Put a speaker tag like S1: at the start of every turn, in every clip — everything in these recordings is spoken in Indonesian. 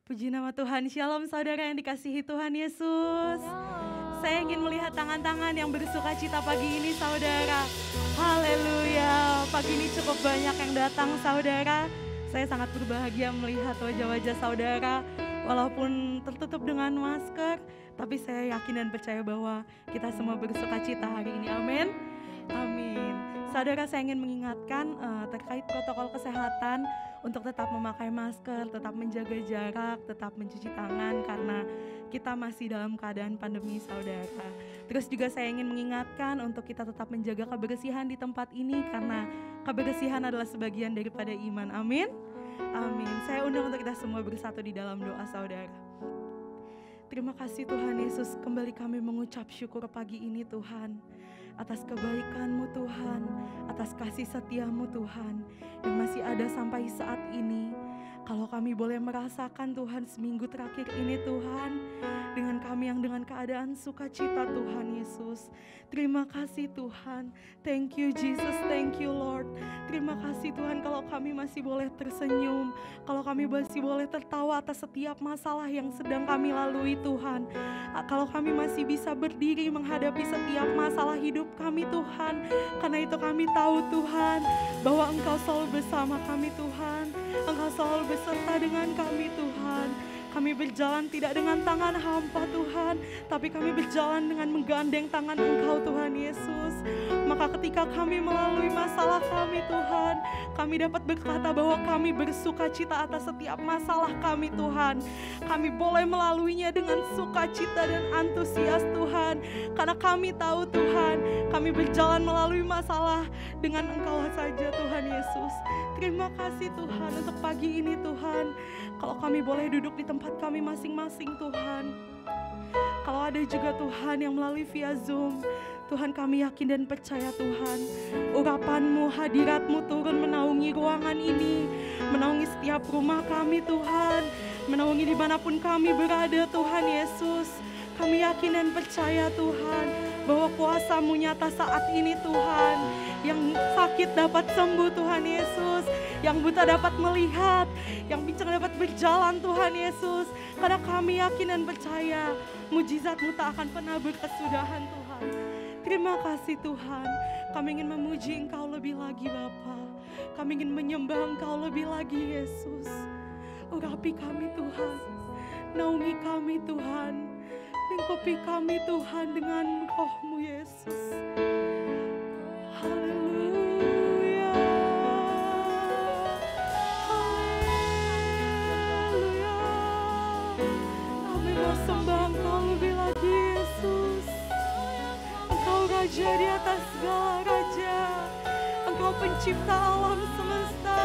S1: Puji nama Tuhan, Shalom saudara yang dikasihi Tuhan Yesus. Saya ingin melihat tangan-tangan yang bersuka cita pagi ini saudara. Haleluya, pagi ini cukup banyak yang datang saudara. Saya sangat berbahagia melihat wajah-wajah saudara. Walaupun tertutup dengan masker, tapi saya yakin dan percaya bahwa kita semua bersuka cita hari ini, amin. Amin. Saudara, saya ingin mengingatkan terkait protokol kesehatan untuk tetap memakai masker, tetap menjaga jarak, tetap mencuci tangan karena kita masih dalam keadaan pandemi saudara. Terus juga saya ingin mengingatkan untuk kita tetap menjaga kebersihan di tempat ini karena kebersihan adalah sebagian daripada iman, amin. Amin. Saya undang untuk kita semua bersatu di dalam doa saudara. Terima kasih Tuhan Yesus, kembali kami mengucap syukur pagi ini Tuhan. Atas kebaikan-Mu Tuhan, atas kasih setia-Mu Tuhan, yang masih ada sampai saat ini. Kalau kami boleh merasakan Tuhan seminggu terakhir ini Tuhan, dengan kami yang dengan keadaan sukacita Tuhan Yesus. Terima kasih Tuhan, thank you Jesus, thank you Lord. Terima kasih Tuhan kalau kami masih boleh tersenyum, kalau kami masih boleh tertawa atas setiap masalah yang sedang kami lalui Tuhan. Kalau kami masih bisa berdiri menghadapi setiap masalah hidup kami Tuhan. Karena itu kami tahu Tuhan, bahwa Engkau selalu bersama kami Tuhan. Engkau selalu beserta dengan kami Tuhan. Kami berjalan tidak dengan tangan hampa Tuhan, tapi kami berjalan dengan menggandeng tangan Engkau Tuhan Yesus. Maka ketika kami melalui masalah kami Tuhan, kami dapat berkata bahwa kami bersuka cita atas setiap masalah kami Tuhan. Kami boleh melaluinya dengan sukacita dan antusias Tuhan. Karena kami tahu Tuhan, kami berjalan melalui masalah dengan Engkau saja Tuhan Yesus. Terima kasih Tuhan untuk pagi ini Tuhan. Kalau kami boleh duduk di tempat kami masing-masing Tuhan. Kalau ada juga Tuhan yang melalui via Zoom, Tuhan kami yakin dan percaya Tuhan, urapan-Mu, hadirat-Mu turun menaungi ruangan ini, menaungi setiap rumah kami Tuhan, menaungi dimanapun kami berada Tuhan Yesus. Kami yakin dan percaya Tuhan, bahwa kuasa-Mu nyata saat ini Tuhan. Yang sakit dapat sembuh Tuhan Yesus, yang buta dapat melihat, yang bincang dapat berjalan Tuhan Yesus. Karena kami yakin dan percaya, mujizat-Mu tak akan pernah berkesudahan Tuhan. Terima kasih Tuhan, kami ingin memuji Engkau lebih lagi Bapa. Kami ingin menyembah Engkau lebih lagi Yesus. Urapi kami Tuhan, naungi kami Tuhan, lingkupi kami Tuhan dengan Roh-Mu Yesus. Haleluya, haleluya. Kami mau sembah Engkau lebih lagi Yesus. Engkau Raja di atas segala raja, Engkau pencipta alam semesta.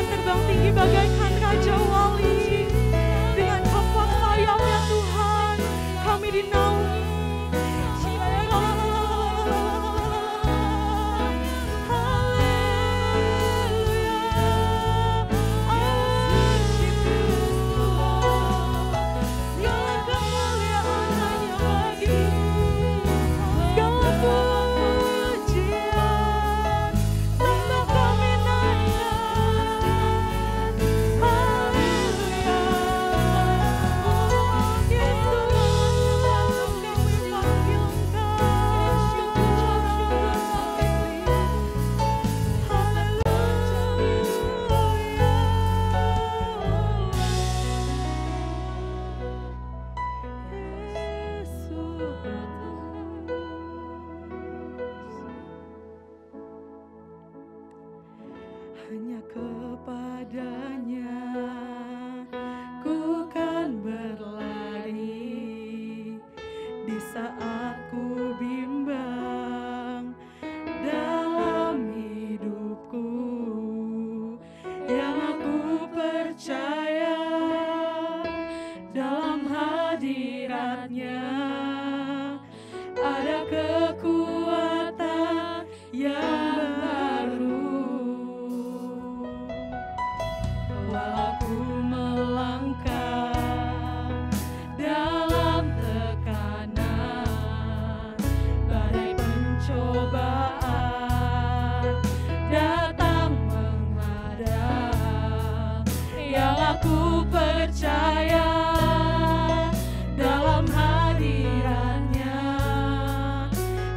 S1: Terbang tinggi bagaikan Raja Wali. Dengan kapal sayapnya Tuhan, kami dinaungi. Hanya kepadanya ku kan berlari di saat ku bimbang dalam hidupku. Yang aku percaya dalam hadirat hadiratnya ada kekuatan yang baru. Walau ku melangkah dalam tekanan, badai pencobaan datang menghadang, yang aku percaya dalam hadiratnya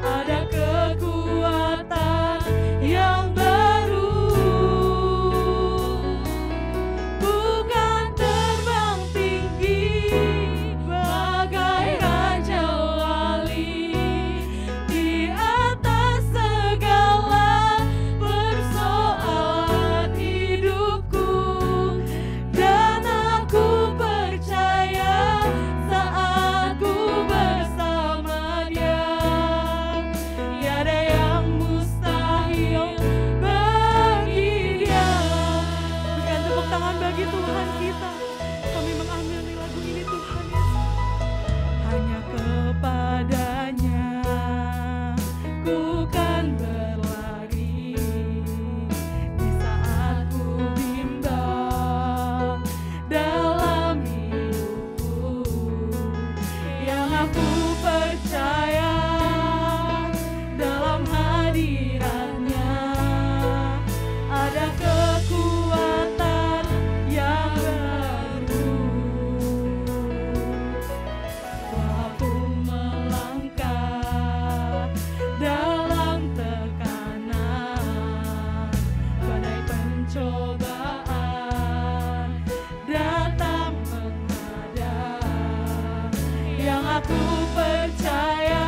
S1: ada kekuatan yang baru. Bukan terbang tinggi bagai raja wali, di atas segala persoalan hidupku, dan aku percaya saat ku bersama Dia, tiada yang mustahil bagi Dia. Berikan tepuk tangan bagi Tuhan kita. Kami mengambil nih lagu ini Tuhan Yesus. Hanya kepadanya ku kan berlari di saat ku bimbang dalam hidupku, yang aku percaya dalam hadiratnya ada kekuatan yang baru. Walaupun melangkah dalam tekanan, badai pencobaan datang menghadang, yang aku percaya,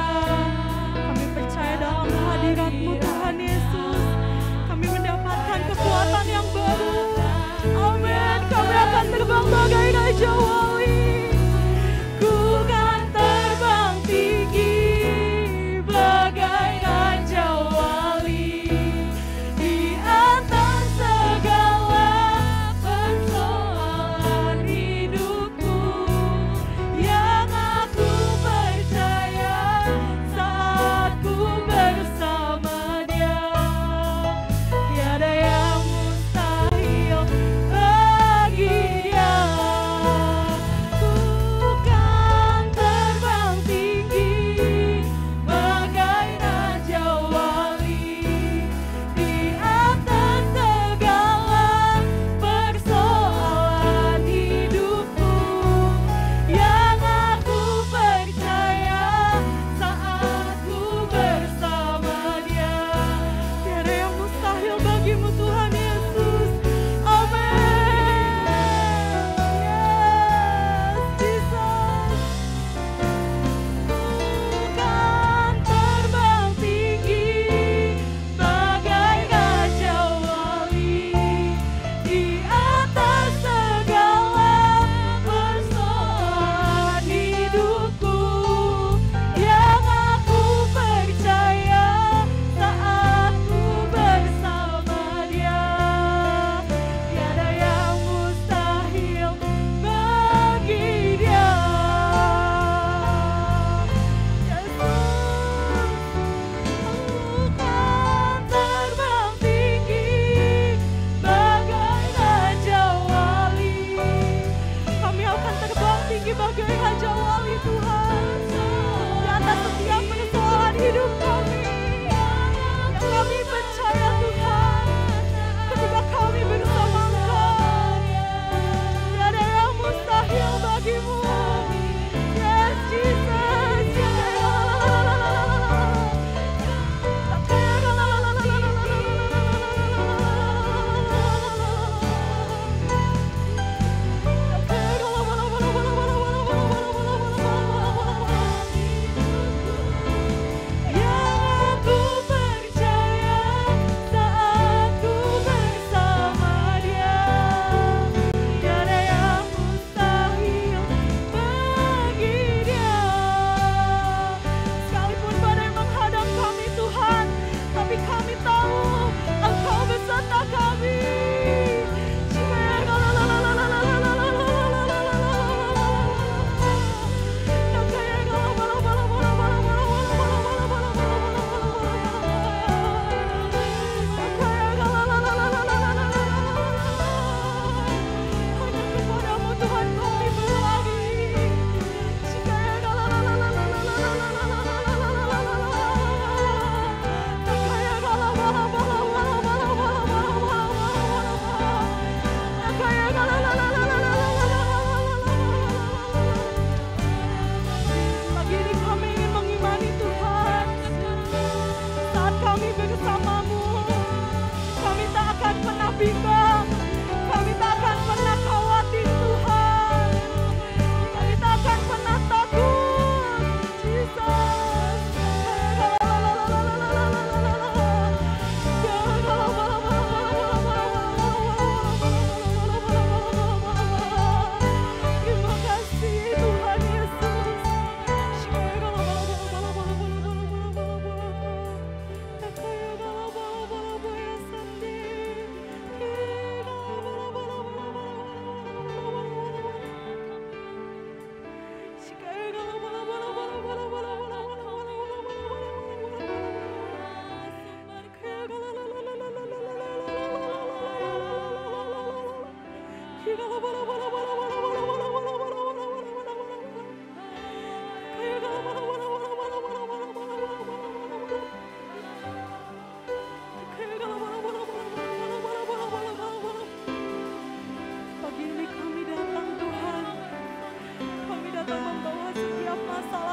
S1: kami percaya dalam hadirat-Mu Tuhan Yesus, kami mendapatkan kekuatan yang baru. Amin. Kami akan terbang bagai raja wali. Ku kan terbang tinggi bagai raja wali, di atas segala persoalan hidupku, yang aku percaya saat ku bersama Dia, tiada yang mustahil bagi Dia.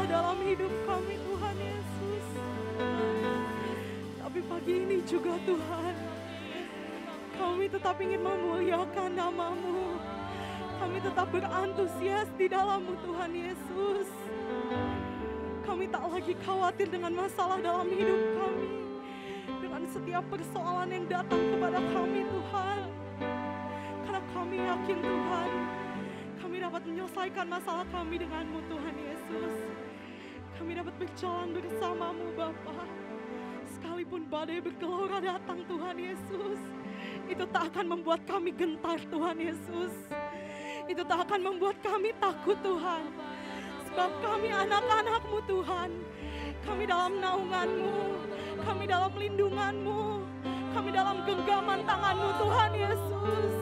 S1: masalah dalam hidup kami Tuhan Yesus. Tapi pagi ini juga Tuhan, kami tetap ingin memuliakan nama-Mu. Kami tetap berantusias di dalam-Mu Tuhan Yesus. Kami tak lagi khawatir dengan masalah dalam hidup kami, dengan setiap persoalan yang datang kepada kami Tuhan. Karena kami yakin Tuhan, kami dapat menyelesaikan masalah kami dengan-Mu Tuhan Yesus. Kami dapat berjalan bersama-Mu Bapa. Sekalipun badai bergelora datang Tuhan Yesus, itu tak akan membuat kami gentar Tuhan Yesus. Itu tak akan membuat kami takut Tuhan. Sebab kami anak-anak-Mu Tuhan. Kami dalam naungan-Mu, kami dalam lindungan-Mu, kami dalam genggaman tangan-Mu Tuhan Yesus.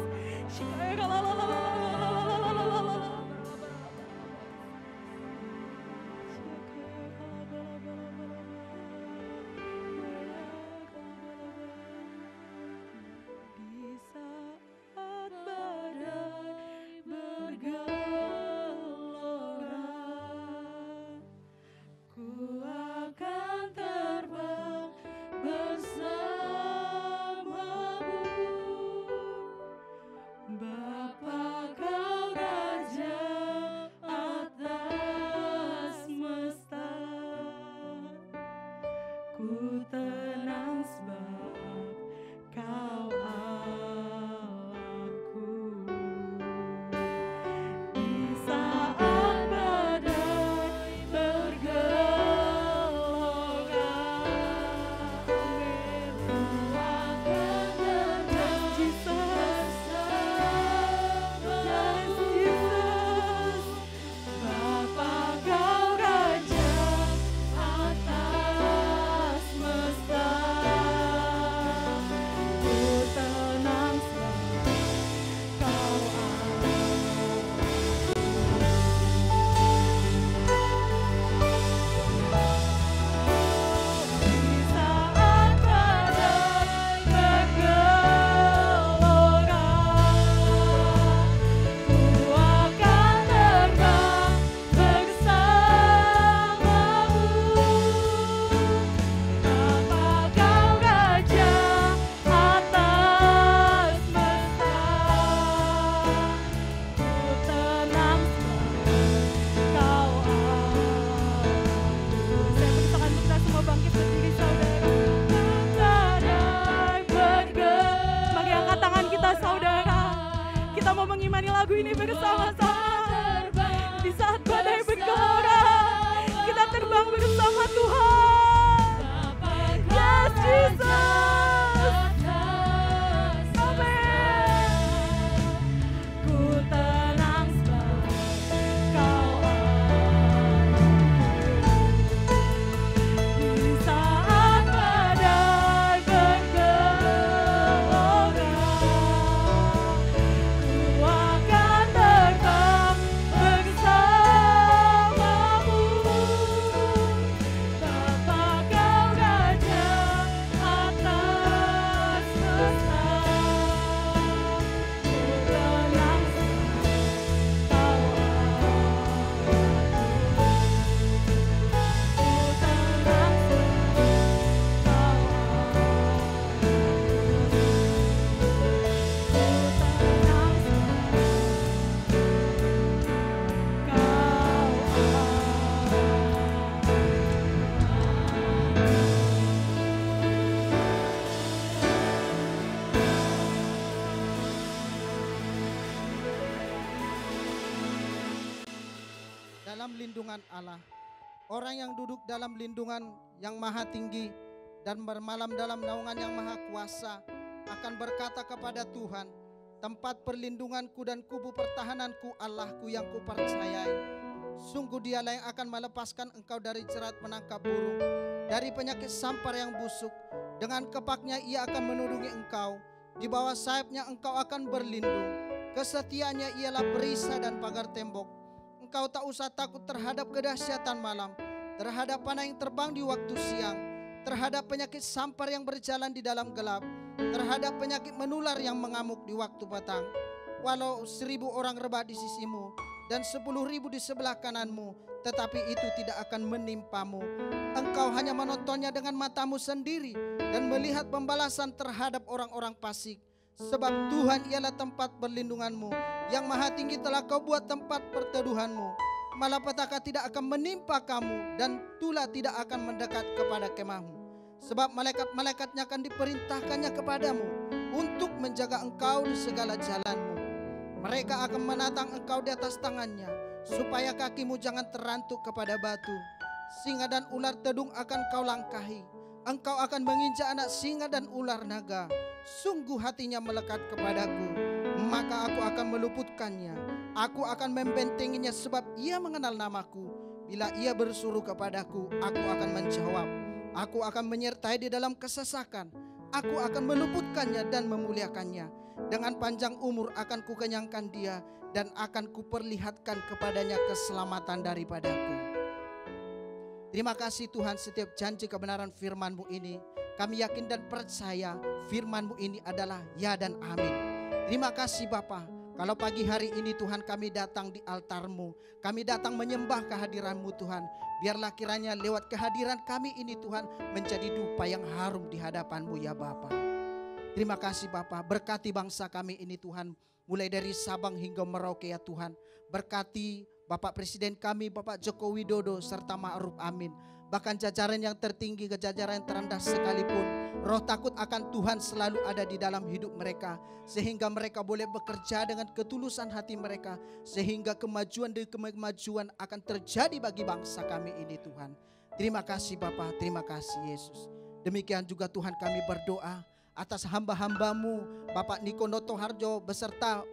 S2: dalam lindungan Allah. Orang yang duduk dalam lindungan yang maha tinggi dan bermalam dalam naungan yang maha kuasa akan berkata kepada Tuhan, tempat perlindunganku dan kubu pertahananku, Allahku yang kupercayai. Sungguh Dialah yang akan melepaskan engkau dari jerat menangkap burung, dari penyakit sampar yang busuk. Dengan kepaknya Ia akan menudungi engkau, di bawah sayapnya engkau akan berlindung. Kesetiaannya ialah perisai dan pagar tembok. Engkau tak usah takut terhadap kedahsyatan malam, terhadap panah yang terbang di waktu siang, terhadap penyakit sampar yang berjalan di dalam gelap, terhadap penyakit menular yang mengamuk di waktu petang. Walau 1000 orang rebah di sisimu dan 10.000 di sebelah kananmu, tetapi itu tidak akan menimpamu. Engkau hanya menontonnya dengan matamu sendiri dan melihat pembalasan terhadap orang-orang fasik. Sebab Tuhan ialah tempat perlindunganmu, yang Maha Tinggi telah kau buat tempat perteduhanmu. Malapetaka tidak akan menimpa kamu, dan tulah tidak akan mendekat kepada kemahmu. Sebab malaikat-malaikatnya akan diperintahkannya kepadamu untuk menjaga engkau di segala jalanmu. Mereka akan menatang engkau di atas tangannya, supaya kakimu jangan terantuk kepada batu. Singa dan ular tedung akan kau langkahi. Engkau akan menginjak anak singa dan ular naga. Sungguh hatinya melekat kepadaku, maka aku akan meluputkannya. Aku akan membentenginya sebab ia mengenal namaku. Bila ia bersuruh kepadaku, aku akan menjawab. Aku akan menyertai di dalam kesesakan. Aku akan meluputkannya dan memuliakannya. Dengan panjang umur akan kukenyangkan dia, dan akan kuperlihatkan kepadanya keselamatan daripadaku. Terima kasih Tuhan, setiap janji kebenaran firman-Mu ini kami yakin dan percaya firman-Mu ini adalah ya dan amin. Terima kasih Bapa. Kalau pagi hari ini Tuhan kami datang di altar-Mu, kami datang menyembah kehadiran-Mu Tuhan. Biarlah kiranya lewat kehadiran kami ini Tuhan menjadi dupa yang harum di hadapan-Mu ya Bapa. Terima kasih Bapa, berkati bangsa kami ini Tuhan, mulai dari Sabang hingga Merauke ya Tuhan. Berkati Bapak Presiden kami, Bapak Joko Widodo serta Ma'ruf Amin. Bahkan jajaran yang tertinggi ke jajaran yang terendah sekalipun, roh takut akan Tuhan selalu ada di dalam hidup mereka, sehingga mereka boleh bekerja dengan ketulusan hati mereka, sehingga kemajuan demi kemajuan akan terjadi bagi bangsa kami ini Tuhan. Terima kasih Bapa, terima kasih Yesus. Demikian juga Tuhan kami berdoa atas hamba-hamba-Mu Bapak Niko Notoharjo beserta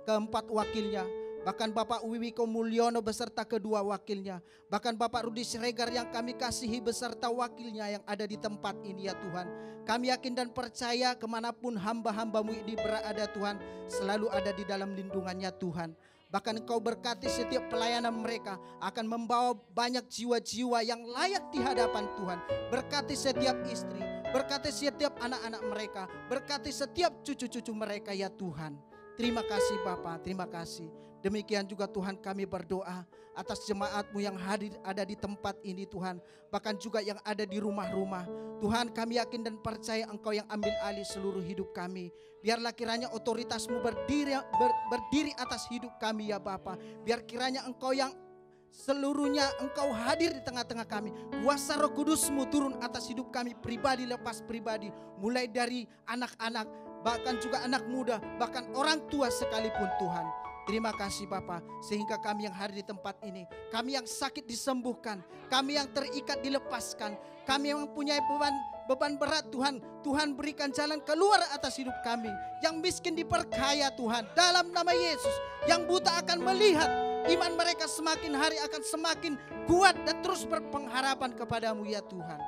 S2: keempat wakilnya, bahkan Bapak Wiwiko Mulyono beserta kedua wakilnya, bahkan Bapak Rudi Siregar yang kami kasihi beserta wakilnya yang ada di tempat ini ya Tuhan. Kami yakin dan percaya kemanapun hamba-hamba-Mu ini berada Tuhan, selalu ada di dalam lindungannya Tuhan. Bahkan Engkau berkati setiap pelayanan mereka akan membawa banyak jiwa-jiwa yang layak di hadapan Tuhan. Berkati setiap istri, berkati setiap anak-anak mereka, berkati setiap cucu-cucu mereka ya Tuhan. Terima kasih Bapa, terima kasih. Demikian juga Tuhan kami berdoa atas jemaat-Mu yang hadir ada di tempat ini Tuhan. Bahkan juga yang ada di rumah-rumah. Tuhan kami yakin dan percaya Engkau yang ambil alih seluruh hidup kami. Biarlah kiranya otoritas-Mu berdiri atas hidup kami ya Bapa. Biar kiranya Engkau yang seluruhnya Engkau hadir di tengah-tengah kami. Kuasa Roh Kudus-Mu turun atas hidup kami pribadi lepas pribadi. Mulai dari anak-anak, bahkan juga anak muda, bahkan orang tua sekalipun Tuhan. Terima kasih Bapa, sehingga kami yang hadir di tempat ini, kami yang sakit disembuhkan, kami yang terikat dilepaskan, kami yang mempunyai beban berat Tuhan, Tuhan berikan jalan keluar atas hidup kami. Yang miskin diperkaya Tuhan, dalam nama Yesus. Yang buta akan melihat, iman mereka semakin hari akan semakin kuat dan terus berpengharapan kepadamu ya Tuhan.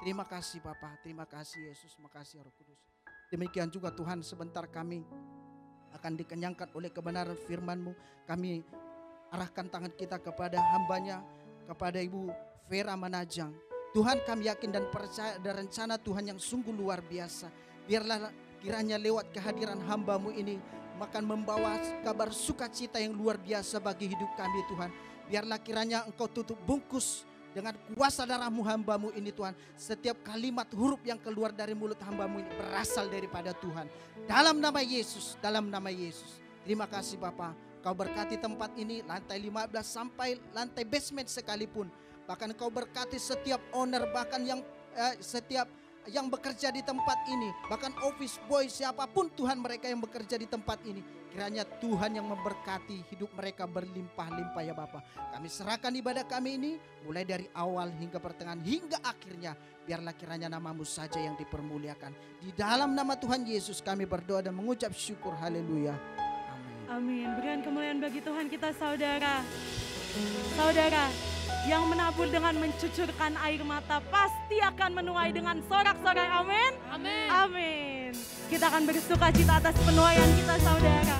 S2: Terima kasih Bapa, terima kasih Yesus, makasih Roh Kudus. Demikian juga Tuhan, sebentar kami akan dikenyangkan oleh kebenaran firman-Mu. Kami arahkan tangan kita kepada hamba-Nya, kepada Ibu Vera Manajang. Tuhan kami yakin dan percaya ada rencana Tuhan yang sungguh luar biasa. Biarlah kiranya lewat kehadiran hamba-Mu ini akan membawa kabar sukacita yang luar biasa bagi hidup kami Tuhan. Biarlah kiranya Engkau tutup bungkus dengan kuasa darah-Mu hamba-Mu ini Tuhan. Setiap kalimat huruf yang keluar dari mulut hamba-Mu ini berasal daripada Tuhan. Dalam nama Yesus, dalam nama Yesus. Terima kasih Bapa. Kau berkati tempat ini, lantai 15 sampai lantai basement sekalipun. Bahkan Kau berkati setiap owner, bahkan setiap yang bekerja di tempat ini. Bahkan office boy, siapapun Tuhan mereka yang bekerja di tempat ini. Kiranya Tuhan yang memberkati hidup mereka berlimpah-limpah ya Bapa. Kami serahkan ibadah kami ini mulai dari awal hingga pertengahan hingga akhirnya. Biarlah kiranya nama-Mu saja yang dipermuliakan. Di dalam nama Tuhan Yesus kami berdoa dan mengucap syukur. Haleluya. Amin.
S1: Amin. Berikan kemuliaan bagi Tuhan kita saudara. Saudara, yang menabur dengan mencucurkan air mata pasti akan menuai dengan sorak-sorai. Amin.
S3: Amin.
S1: Amin. Kita akan bersuka cita atas penuaian kita saudara.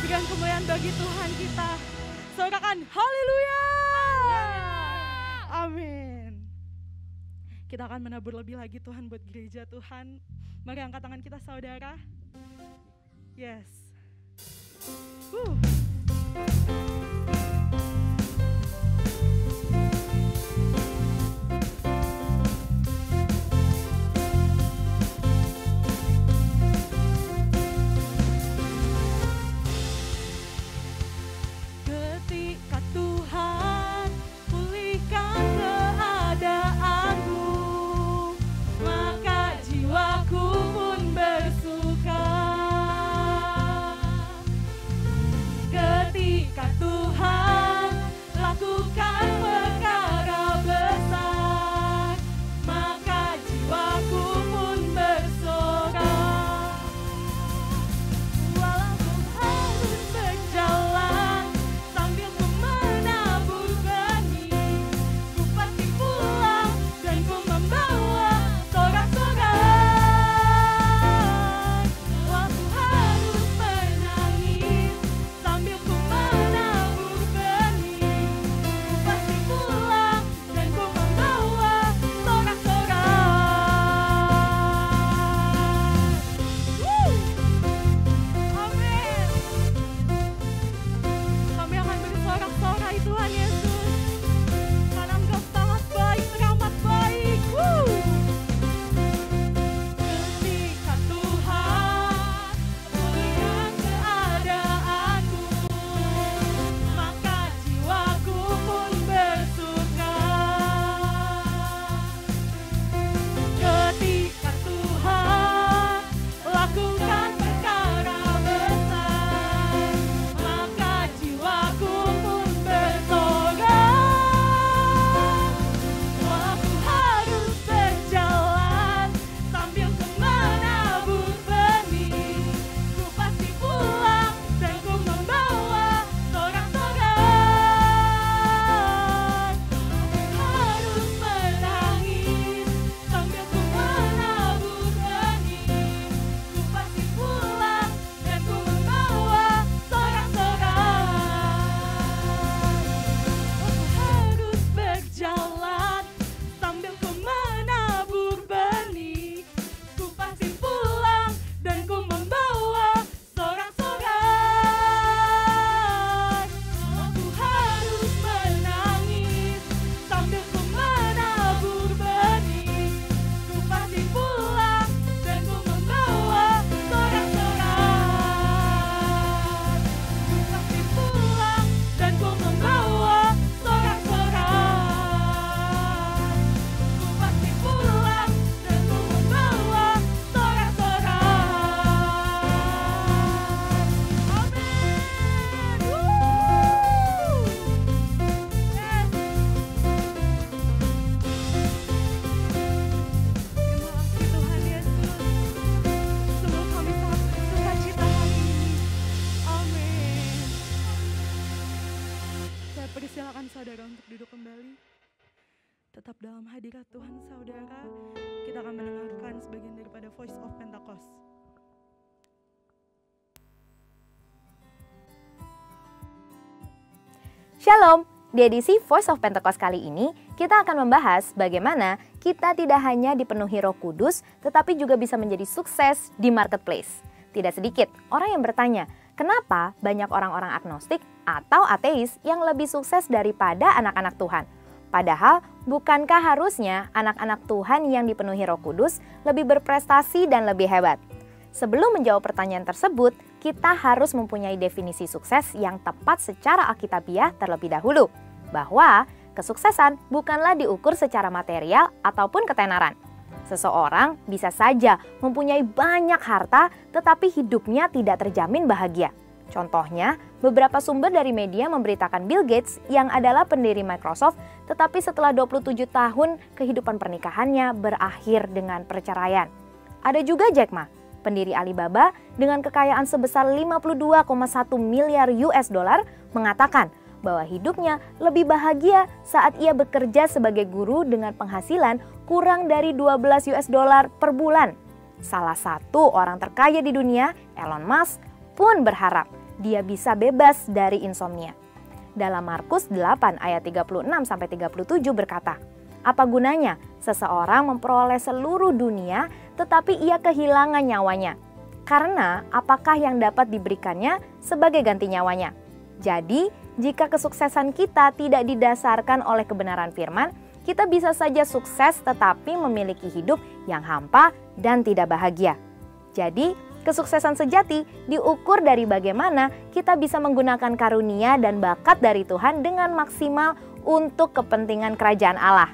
S1: berikan kemuliaan bagi Tuhan kita. Sorakan haleluya. Amin. Kita akan menabur lebih lagi Tuhan buat gereja Tuhan. Mari angkat tangan kita saudara. Yes. Ketika Tuhan pulihkan keadaanku, maka jiwaku pun bersuka. Ketika Tuhan lakukan perkara besar, maka jiwaku pun bersorak. Walaupun harus berjalan sambil ku menabur benih, ku pasti pulang dan ku membawa sorak-sorai. Walau harus menangis sambil ku menabur benih, ku pasti pulang dan ku membawa sorak-sorai. Amin. Kami akan bersorak-sorai Tuhan Yesus, karena Engkau sangat baik, teramat baik. Ketika Tuhan pulihkan keadaanku, maka jiwaku pun bersuka. Ketika Tuhan lakukan perkara besar, maka jiwaku pun bersorak. Walau harus berjalan sambil ku menabur benih, ku pasti pulang dan ku membawa sorak-sorai. Harus menangis sambil ku menabur benih, ku pasti pulang dan ku membawa sorak-sorai. Harus berjalan sambil ku menabur benih, ku pasti pulang dan ku membawa sorak-sorai. Aku harus menangis sambil ku menabur benih, ku pasti pulang dan ku membawa sorak-sorai. Ku pasti pulang dan ku membawa sorak-sorai. Ku pasti pulang dan ku membawa sorak-sorai. Amin. Yes. Terima kasih Tuhan Yesus. Sungguh kami sangat bersukacita hari ini. Amin. Saya persilakan saudara untuk duduk kembali. Tetap dalam hadirat Tuhan saudara. Kita akan mendengarkan sebagian daripada Voice of Pentecost.
S3: Shalom, di edisi Voice of Pentecost kali ini kita akan membahas bagaimana kita tidak hanya dipenuhi Roh Kudus tetapi juga bisa menjadi sukses di marketplace. Tidak sedikit orang yang bertanya, kenapa banyak orang-orang agnostik atau ateis yang lebih sukses daripada anak-anak Tuhan? Padahal bukankah harusnya anak-anak Tuhan yang dipenuhi Roh Kudus lebih berprestasi dan lebih hebat? Sebelum menjawab pertanyaan tersebut, kita harus mempunyai definisi sukses yang tepat secara alkitabiah terlebih dahulu. Bahwa kesuksesan bukanlah diukur secara material ataupun ketenaran. Seseorang bisa saja mempunyai banyak harta tetapi hidupnya tidak terjamin bahagia. Contohnya, beberapa sumber dari media memberitakan Bill Gates yang adalah pendiri Microsoft tetapi setelah 27 tahun kehidupan pernikahannya berakhir dengan perceraian. Ada juga Jack Ma, pendiri Alibaba dengan kekayaan sebesar 52,1 miliar US dollar mengatakan bahwa hidupnya lebih bahagia saat ia bekerja sebagai guru dengan penghasilan kurang dari 12 US dollar per bulan. Salah satu orang terkaya di dunia, Elon Musk, pun berharap dia bisa bebas dari insomnia. Dalam Markus 8 ayat 36-37 berkata, "Apa gunanya seseorang memperoleh seluruh dunia tetapi ia kehilangan nyawanya? Karena apakah yang dapat diberikannya sebagai ganti nyawanya?" Jadi, jika kesuksesan kita tidak didasarkan oleh kebenaran firman, kita bisa saja sukses tetapi memiliki hidup yang hampa dan tidak bahagia. Jadi, kesuksesan sejati diukur dari bagaimana kita bisa menggunakan karunia dan bakat dari Tuhan dengan maksimal untuk kepentingan kerajaan Allah.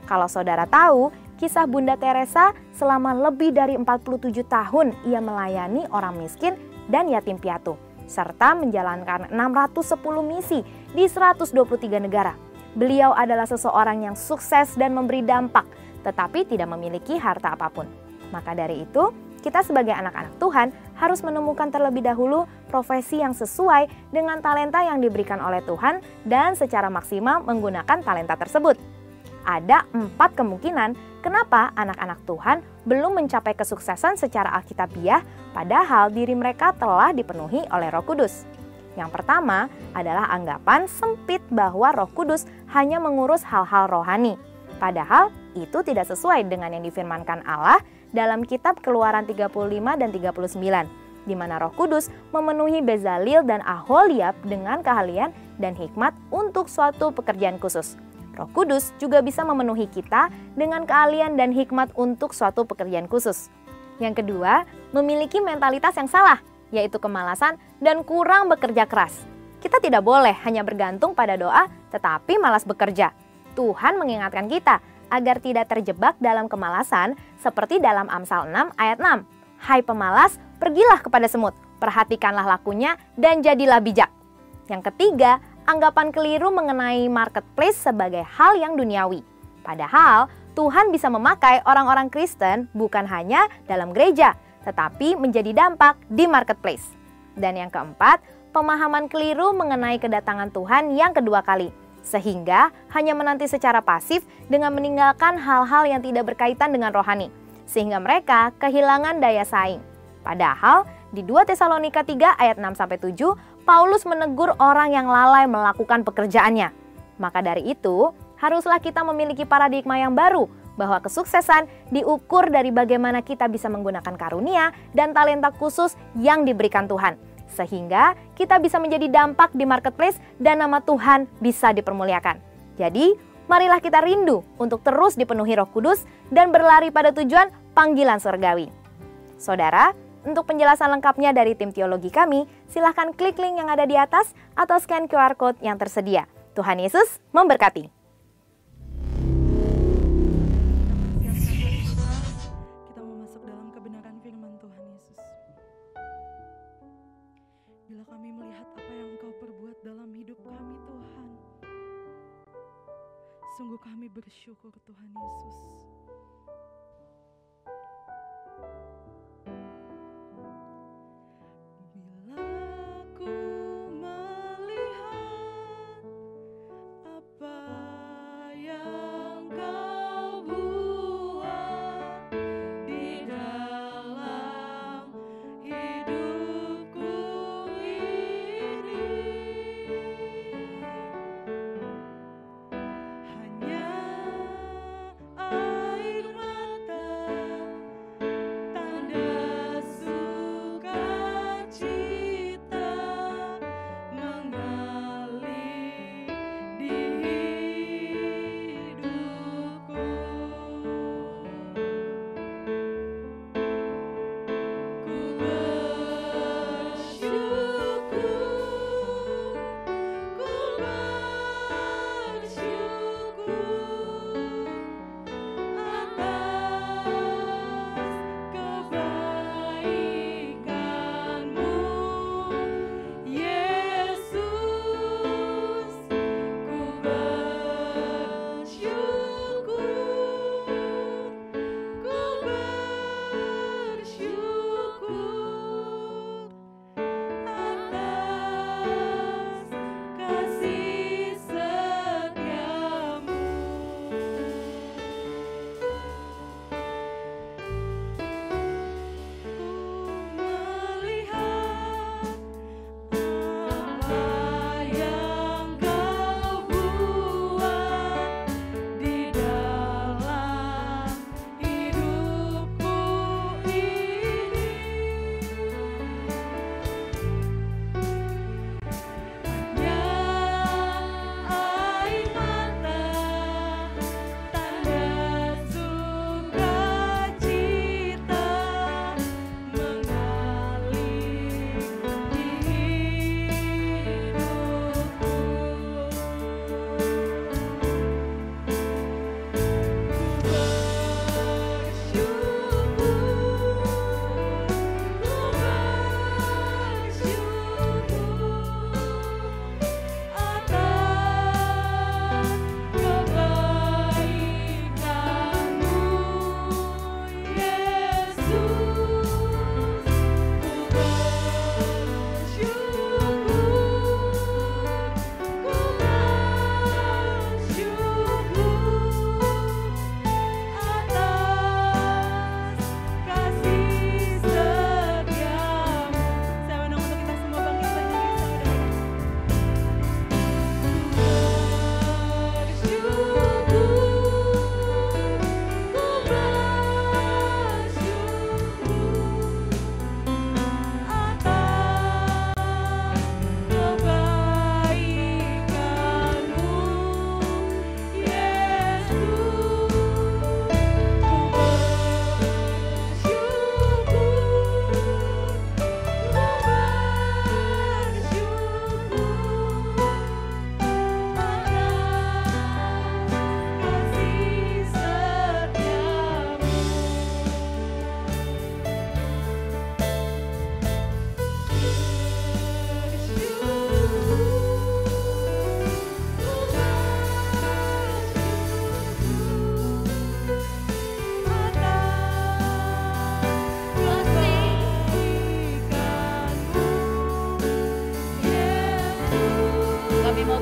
S3: Kalau saudara tahu, kisah Bunda Teresa selama lebih dari 47 tahun ia melayani orang miskin dan yatim piatu, serta menjalankan 610 misi di 123 negara. Beliau adalah seseorang yang sukses dan memberi dampak, tetapi tidak memiliki harta apapun. Maka dari itu, kita sebagai anak-anak Tuhan harus menemukan terlebih dahulu profesi yang sesuai dengan talenta yang diberikan oleh Tuhan dan secara maksimal menggunakan talenta tersebut. Ada 4 kemungkinan kenapa anak-anak Tuhan belum mencapai kesuksesan secara alkitabiah padahal diri mereka telah dipenuhi oleh Roh Kudus. Yang pertama adalah anggapan sempit bahwa Roh Kudus hanya mengurus hal-hal rohani. Padahal itu tidak sesuai dengan yang difirmankan Allah dalam kitab Keluaran 35 dan 39, di mana Roh Kudus memenuhi Bezalil dan Aholiab dengan keahlian dan hikmat untuk suatu pekerjaan khusus. Roh Kudus juga bisa memenuhi kita dengan keahlian dan hikmat untuk suatu pekerjaan khusus. Yang kedua, memiliki mentalitas yang salah, yaitu kemalasan dan kurang bekerja keras. Kita tidak boleh hanya bergantung pada doa, tetapi malas bekerja. Tuhan mengingatkan kita agar tidak terjebak dalam kemalasan seperti dalam Amsal 6 ayat 6. "Hai pemalas, pergilah kepada semut, perhatikanlah lakunya dan jadilah bijak." Yang ketiga, anggapan keliru mengenai marketplace sebagai hal yang duniawi. Padahal Tuhan bisa memakai orang-orang Kristen bukan hanya dalam gereja, tetapi menjadi dampak di marketplace. Dan yang keempat, pemahaman keliru mengenai kedatangan Tuhan yang kedua kali, sehingga hanya menanti secara pasif dengan meninggalkan hal-hal yang tidak berkaitan dengan rohani, sehingga mereka kehilangan daya saing. Padahal di 2 Tesalonika 3 ayat 6-7, Paulus menegur orang yang lalai melakukan pekerjaannya. Maka dari itu, haruslah kita memiliki paradigma yang baru, bahwa kesuksesan diukur dari bagaimana kita bisa menggunakan karunia dan talenta khusus yang diberikan Tuhan, sehingga kita bisa menjadi dampak di marketplace dan nama Tuhan bisa dipermuliakan. Jadi, marilah kita rindu untuk terus dipenuhi Roh Kudus dan berlari pada tujuan panggilan surgawi. Saudara, untuk penjelasan lengkapnya dari tim teologi kami, silahkan klik link yang ada di atas atau scan QR Code yang tersedia. Tuhan Yesus memberkati.
S1: Kita mau masuk dalam kebenaran firman Tuhan Yesus. Bila kami melihat apa yang Engkau perbuat dalam hidup kami, Tuhan, sungguh kami bersyukur, Tuhan Yesus. Hanya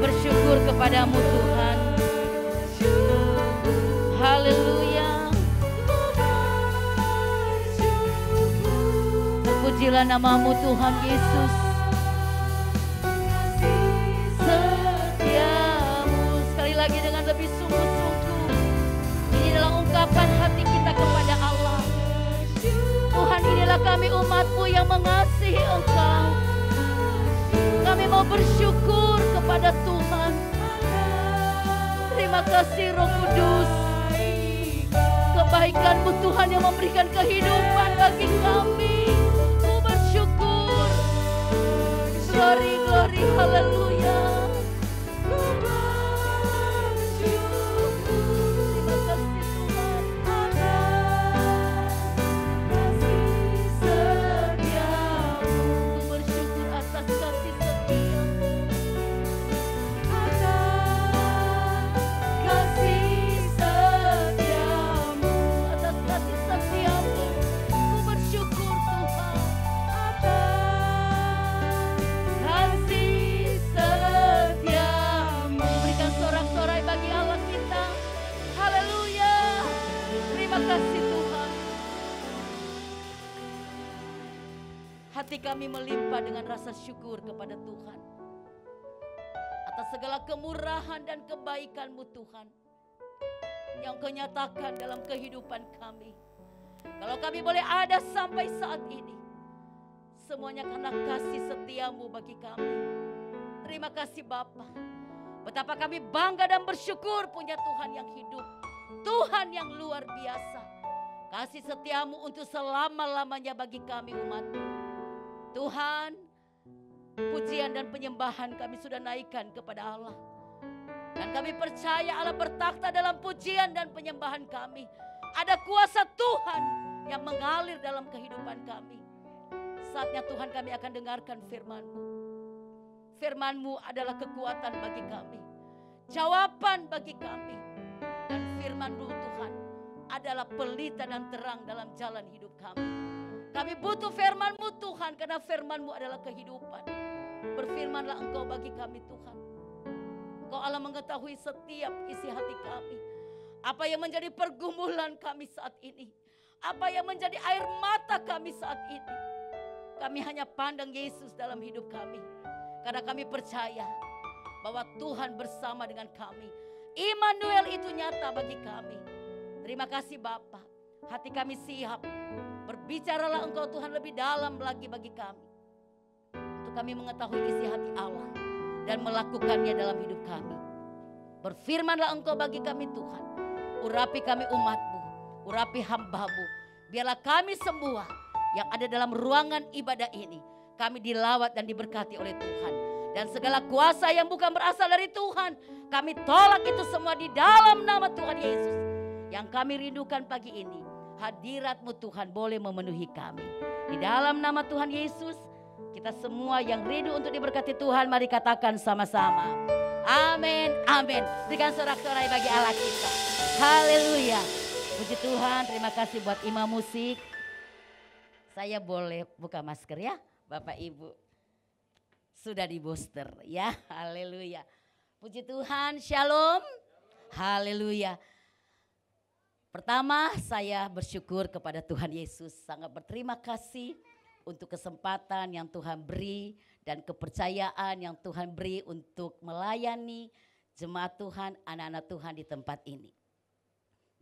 S4: bersyukur kepadamu Tuhan. Haleluya. Terpujilah namamu Tuhan Yesus. Setiamu. Sekali lagi dengan lebih sungguh-sungguh. Ini adalah ungkapan hati kita kepada Allah. Tuhan, inilah kami umat-Mu yang mengasihi Engkau. Kami mau bersyukur kepada Tuhan. Terima kasih Roh Kudus. Kebaikan-Mu Tuhan yang memberikan kehidupan bagi kami. Ku bersyukur. Glory, glory, haleluya. Terima kasih Tuhan. Ku bersyukur atas kasih setiamu. Kasih setiamu, atas kasih setiamu, ku bersyukur Tuhan. Kasih setiamu, berikan sorak-sorai bagi Allah kita. Haleluya, terima kasih Tuhan. Hati kami melimpah dengan rasa syukur kepada Tuhan atas segala kemurahan dan kebaikan-Mu Tuhan yang Kau nyatakan dalam kehidupan kami. Kalau kami boleh ada sampai saat ini, semuanya karena kasih setiamu bagi kami. Terima kasih Bapa. Betapa kami bangga dan bersyukur punya Tuhan yang hidup, Tuhan yang luar biasa. Kasih setiamu untuk selama-lamanya bagi kami umat-Mu. Tuhan, pujian dan penyembahan kami sudah naikkan kepada Allah. Dan kami percaya Allah bertakhta dalam pujian dan penyembahan kami. Ada kuasa Tuhan yang mengalir dalam kehidupan kami. Saatnya Tuhan kami akan dengarkan firman-Mu. Firman-Mu adalah kekuatan bagi kami, jawaban bagi kami. Dan firman-Mu Tuhan adalah pelita dan terang dalam jalan hidup kami. Kami butuh firman-Mu Tuhan, karena firman-Mu adalah kehidupan. Berfirmanlah Engkau bagi kami Tuhan. Engkau Allah mengetahui setiap isi hati kami. Apa yang menjadi pergumulan kami saat ini. Apa yang menjadi air mata kami saat ini. Kami hanya pandang Yesus dalam hidup kami. Karena kami percaya bahwa Tuhan bersama dengan kami. Immanuel itu nyata bagi kami. Terima kasih Bapa. Hati kami siap. Berbicaralah Engkau Tuhan lebih dalam lagi bagi kami. Untuk kami mengetahui isi hati Allah dan melakukannya dalam hidup kami. Berfirmanlah Engkau bagi kami Tuhan. Urapi kami umat-Mu, urapi hamba-Mu. Biarlah kami semua yang ada dalam ruangan ibadah ini, kami dilawat dan diberkati oleh Tuhan. Dan segala kuasa yang bukan berasal dari Tuhan, kami tolak itu semua di dalam nama Tuhan Yesus. Yang kami rindukan pagi ini, hadirat-Mu Tuhan boleh memenuhi kami. Di dalam nama Tuhan Yesus, kita semua yang rindu untuk diberkati Tuhan, mari katakan sama-sama. Amin, amin. Berikan sorak-sorai bagi Allah kita. Haleluya. Puji Tuhan, terima kasih buat imam musik. Saya boleh buka masker ya, Bapak Ibu. Sudah di booster ya, haleluya. Puji Tuhan, shalom. Haleluya. Pertama, saya bersyukur kepada Tuhan Yesus. Sangat berterima kasih untuk kesempatan yang Tuhan beri dan kepercayaan yang Tuhan beri untuk melayani jemaat Tuhan, anak-anak Tuhan di tempat ini.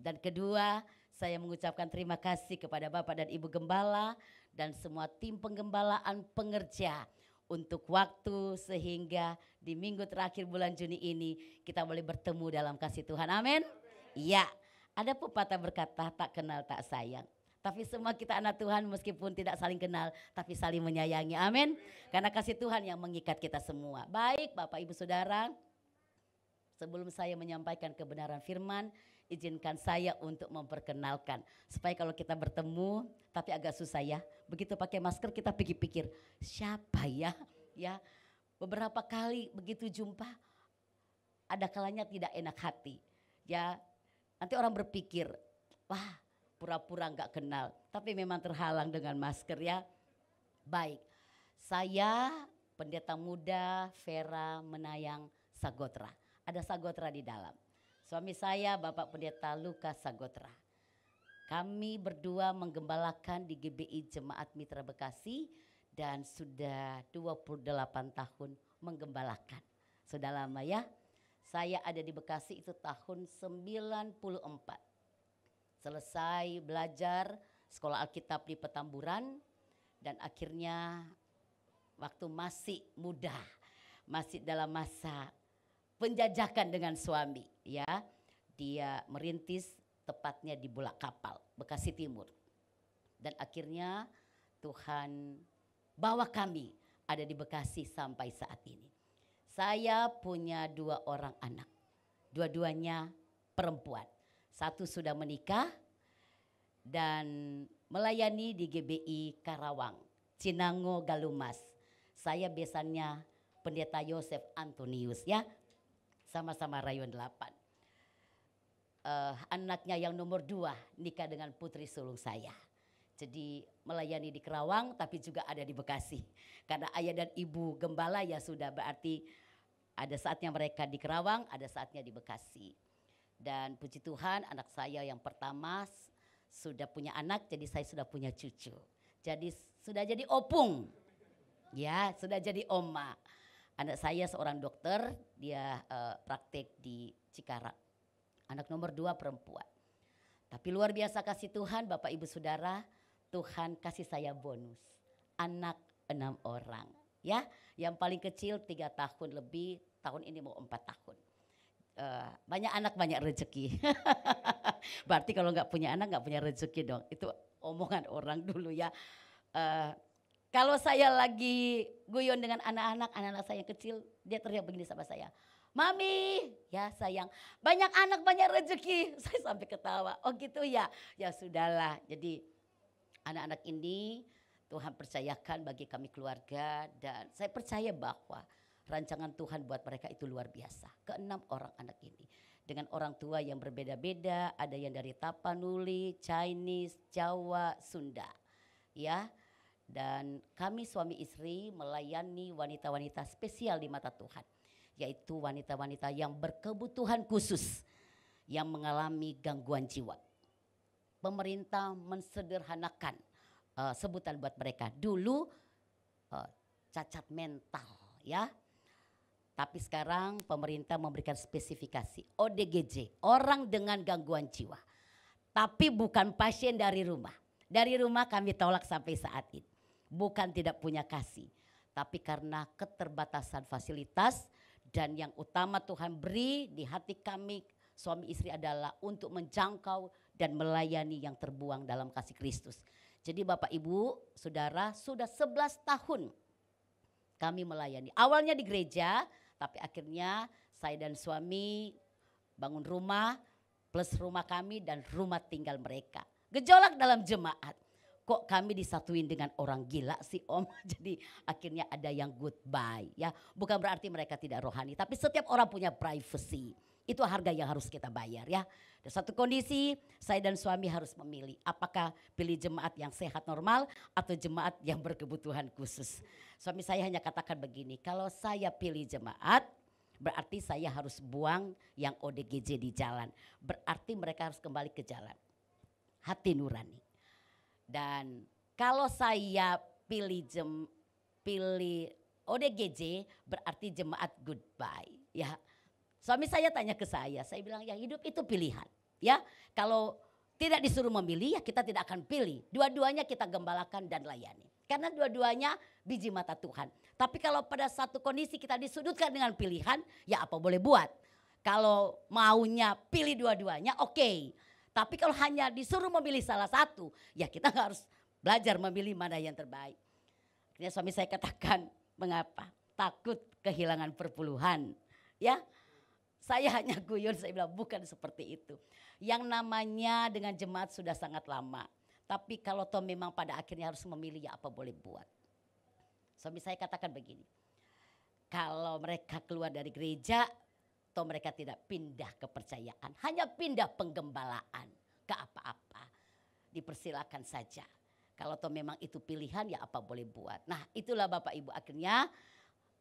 S4: Dan kedua, saya mengucapkan terima kasih kepada Bapak dan Ibu Gembala dan semua tim penggembalaan pengerja untuk waktu sehingga di minggu terakhir bulan Juni ini kita boleh bertemu dalam kasih Tuhan. Amin. Iya, ada pepatah berkata tak kenal tak sayang. Tapi semua kita anak Tuhan meskipun tidak saling kenal tapi saling menyayangi. Amin. Karena kasih Tuhan yang mengikat kita semua. Baik Bapak Ibu Saudara, sebelum saya menyampaikan kebenaran firman, izinkan saya untuk memperkenalkan. Supaya kalau kita bertemu, tapi agak susah ya. Begitu pakai masker kita pikir-pikir, siapa ya? Ya, beberapa kali begitu jumpa, ada kalanya tidak enak hati. Ya, nanti orang berpikir, wah pura-pura nggak kenal. Tapi memang terhalang dengan masker ya. Baik, saya pendeta muda Vera Menayang Sagotra. Ada Sagotra di dalam. Suami saya Bapak Pendeta Lukas Sagotra. Kami berdua menggembalakan di GBI Jemaat Mitra Bekasi dan sudah 28 tahun menggembalakan. Sudah lama ya. Saya ada di Bekasi itu tahun 94. Selesai belajar sekolah Alkitab di Petamburan dan akhirnya waktu masih muda, masih dalam masa penjajakan dengan suami ya. Dia merintis tepatnya di Bulak Kapal, Bekasi Timur. Dan akhirnya Tuhan bawa kami ada di Bekasi sampai saat ini. Saya punya 2 orang anak, dua-duanya perempuan. Satu sudah menikah dan melayani di GBI Karawang, Cinango Galumas. Saya biasanya Pendeta Yosef Antonius ya, sama-sama rayon 8. Anaknya yang nomor 2 nikah dengan putri sulung saya. Jadi melayani di Kerawang tapi juga ada di Bekasi. Karena ayah dan ibu gembala ya sudah berarti ada saatnya mereka di Kerawang, ada saatnya di Bekasi. Dan puji Tuhan anak saya yang pertama sudah punya anak, jadi saya sudah punya cucu. Jadi sudah jadi opung. Ya, sudah jadi oma. Anak saya seorang dokter, dia praktek di Cikarang. Anak nomor 2 perempuan. Tapi luar biasa kasih Tuhan Bapak Ibu Saudara, Tuhan kasih saya bonus. Anak 6 orang. Ya, yang paling kecil 3 tahun lebih, tahun ini mau 4 tahun. Banyak anak banyak rezeki. Berarti kalau nggak punya anak nggak punya rezeki dong. Itu omongan orang dulu ya. Kalau saya lagi guyon dengan anak-anak saya yang kecil, dia teriak begini sama saya. Mami, ya sayang, banyak anak banyak rezeki. Saya sampai ketawa. Oh gitu ya, ya sudahlah. Jadi anak-anak ini Tuhan percayakan bagi kami keluarga dan saya percaya bahwa rancangan Tuhan buat mereka itu luar biasa. Ke-6 orang anak ini dengan orang tua yang berbeda-beda, ada yang dari Tapanuli, Chinese, Jawa, Sunda. Ya. Dan kami suami istri melayani wanita-wanita spesial di mata Tuhan. Yaitu wanita-wanita yang berkebutuhan khusus yang mengalami gangguan jiwa. Pemerintah mensederhanakan sebutan buat mereka. Dulu cacat mental ya. Tapi sekarang pemerintah memberikan spesifikasi ODGJ, orang dengan gangguan jiwa. Tapi bukan pasien dari rumah. Dari rumah kami tolak sampai saat ini. Bukan tidak punya kasih. Tapi karena keterbatasan fasilitas dan yang utama Tuhan beri di hati kami suami istri adalah untuk menjangkau dan melayani yang terbuang dalam kasih Kristus. Jadi Bapak Ibu Saudara sudah 11 tahun kami melayani. Awalnya di gereja tapi akhirnya saya dan suami bangun rumah plus rumah kami dan rumah tinggal mereka. Gejolak dalam jemaat. Kok kami disatuin dengan orang gila sih Om. Jadi akhirnya ada yang goodbye ya. Bukan berarti mereka tidak rohani. Tapi setiap orang punya privacy. Itu harga yang harus kita bayar ya. Ada satu kondisi saya dan suami harus memilih. Apakah pilih jemaat yang sehat normal atau jemaat yang berkebutuhan khusus. Suami saya hanya katakan begini. Kalau saya pilih jemaat berarti saya harus buang yang ODGJ di jalan. Berarti mereka harus kembali ke jalan. Hati nurani. Dan kalau saya pilih ODGJ berarti jemaat goodbye ya. Suami saya tanya ke saya bilang ya hidup itu pilihan ya. Kalau tidak disuruh memilih ya kita tidak akan pilih. Dua-duanya kita gembalakan dan layani. Karena dua-duanya biji mata Tuhan. Tapi kalau pada satu kondisi kita disudutkan dengan pilihan ya apa boleh buat. Kalau maunya pilih dua-duanya oke. Tapi kalau hanya disuruh memilih salah satu, ya kita harus belajar memilih mana yang terbaik. Akhirnya suami saya katakan, mengapa? Takut kehilangan perpuluhan. Ya, saya hanya guyon, saya bilang bukan seperti itu. Yang namanya dengan jemaat sudah sangat lama. Tapi kalau toh memang pada akhirnya harus memilih ya apa boleh buat. Suami saya katakan begini, kalau mereka keluar dari gereja, toh mereka tidak pindah kepercayaan, hanya pindah penggembalaan ke apa-apa. Dipersilakan saja. Kalau toh memang itu pilihan ya apa boleh buat. Nah itulah Bapak Ibu akhirnya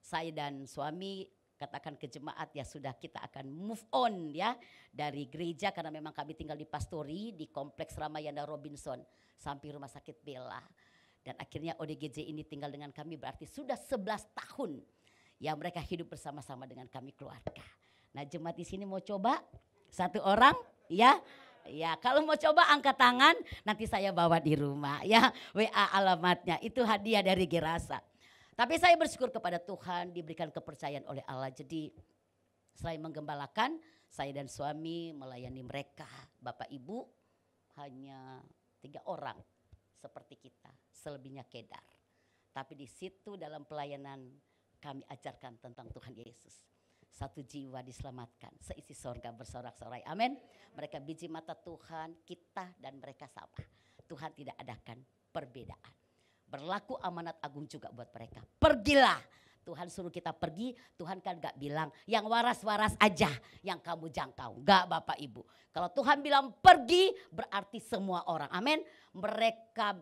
S4: saya dan suami Katakan ke jemaat ya sudah kita akan move on ya dari gereja karena memang kami tinggal di Pastori di Kompleks Ramayana Robinson samping Rumah Sakit Bella. Dan akhirnya ODGJ ini tinggal dengan kami berarti sudah 11 tahun ya mereka hidup bersama-sama dengan kami keluarga. Nah jemaat di sini mau coba satu orang ya. Ya kalau mau coba angkat tangan nanti saya bawa di rumah ya WA alamatnya itu hadiah dari Gerasa. Tapi saya bersyukur kepada Tuhan diberikan kepercayaan oleh Allah. Jadi selain menggembalakan saya dan suami melayani mereka. Bapak ibu hanya 3 orang seperti kita. Selebihnya kedar. Tapi di situ dalam pelayanan kami ajarkan tentang Tuhan Yesus. 1 jiwa diselamatkan. Seisi sorga bersorak-sorai. Amin. Mereka biji mata Tuhan. Kita dan mereka sama. Tuhan tidak adakan perbedaan. Berlaku amanat agung juga buat mereka. Pergilah. Tuhan suruh kita pergi. Tuhan kan gak bilang yang waras-waras aja yang kamu jangkau. Gak Bapak Ibu. Kalau Tuhan bilang pergi berarti semua orang. Amin. Mereka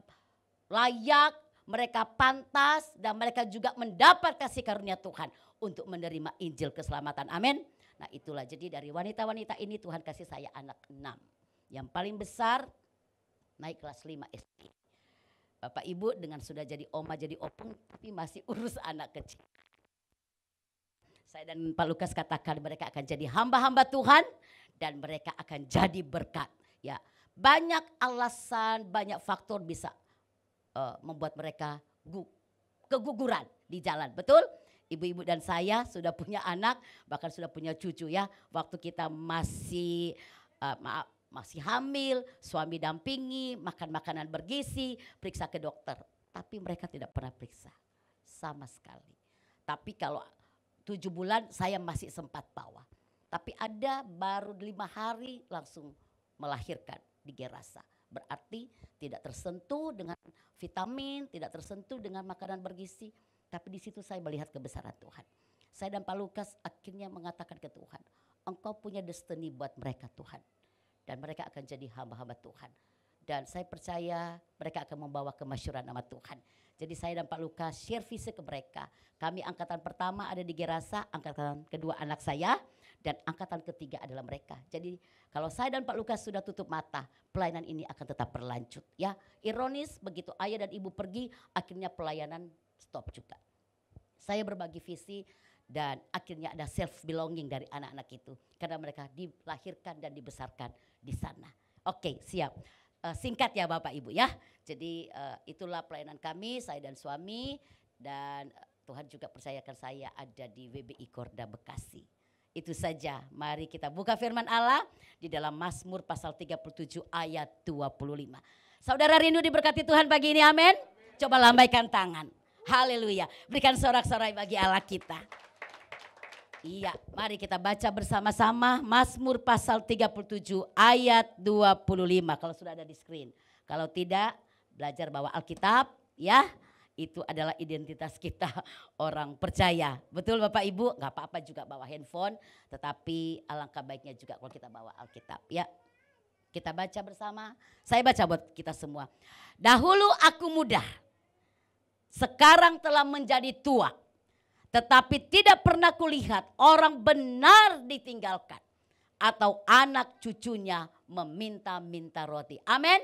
S4: layak, mereka pantas dan mereka juga mendapat kasih karunia Tuhan untuk menerima Injil keselamatan. Amin. Nah itulah jadi dari wanita-wanita ini Tuhan kasih saya anak 6. Yang paling besar naik kelas 5 SD. Bapak Ibu dengan sudah jadi oma jadi opung tapi masih urus anak kecil. Saya dan Pak Lukas katakan mereka akan jadi hamba-hamba Tuhan dan mereka akan jadi berkat. Ya, banyak alasan, banyak faktor bisa membuat mereka keguguran di jalan. Betul? Ibu-ibu dan saya sudah punya anak, bahkan sudah punya cucu ya. Waktu kita masih masih hamil, suami dampingi, makan makanan bergizi, periksa ke dokter. Tapi mereka tidak pernah periksa sama sekali. Tapi kalau 7 bulan saya masih sempat bawa. Tapi ada baru 5 hari langsung melahirkan di Gerasa. Berarti tidak tersentuh dengan vitamin, tidak tersentuh dengan makanan bergizi. Tapi di situ saya melihat kebesaran Tuhan. Saya dan Pak Lukas akhirnya mengatakan ke Tuhan, Engkau punya destiny buat mereka Tuhan. Dan mereka akan jadi hamba-hamba Tuhan. Dan saya percaya mereka akan membawa kemasyhuran nama Tuhan. Jadi saya dan Pak Lukas share visi ke mereka. Kami angkatan pertama ada di Gerasa, angkatan kedua anak saya. Dan angkatan ketiga adalah mereka. Jadi kalau saya dan Pak Lukas sudah tutup mata, pelayanan ini akan tetap berlanjut. Ya, ironis begitu ayah dan ibu pergi, akhirnya pelayanan stop juga. Saya berbagi visi. Dan akhirnya ada self belonging dari anak-anak itu. Karena mereka dilahirkan dan dibesarkan di sana. Oke, siap. Singkat ya Bapak Ibu ya. Jadi itulah pelayanan kami, saya dan suami. Dan Tuhan juga percayakan saya ada di WBI Korda Bekasi. Itu saja, mari kita buka firman Allah di dalam Mazmur pasal 37 ayat 25. Saudara rindu diberkati Tuhan pagi ini, amin. Coba lambaikan tangan. Haleluya. Berikan sorak-sorai bagi Allah kita. Iya, mari kita baca bersama-sama Mazmur pasal 37 ayat 25 kalau sudah ada di screen. Kalau tidak, belajar bawa Alkitab ya. Itu adalah identitas kita orang percaya. Betul Bapak Ibu? Gak apa-apa juga bawa handphone, tetapi alangkah baiknya juga kalau kita bawa Alkitab ya. Kita baca bersama, saya baca buat kita semua. Dahulu aku muda, sekarang telah menjadi tua. Tetapi tidak pernah kulihat orang benar ditinggalkan. Atau anak cucunya meminta-minta roti. Amin?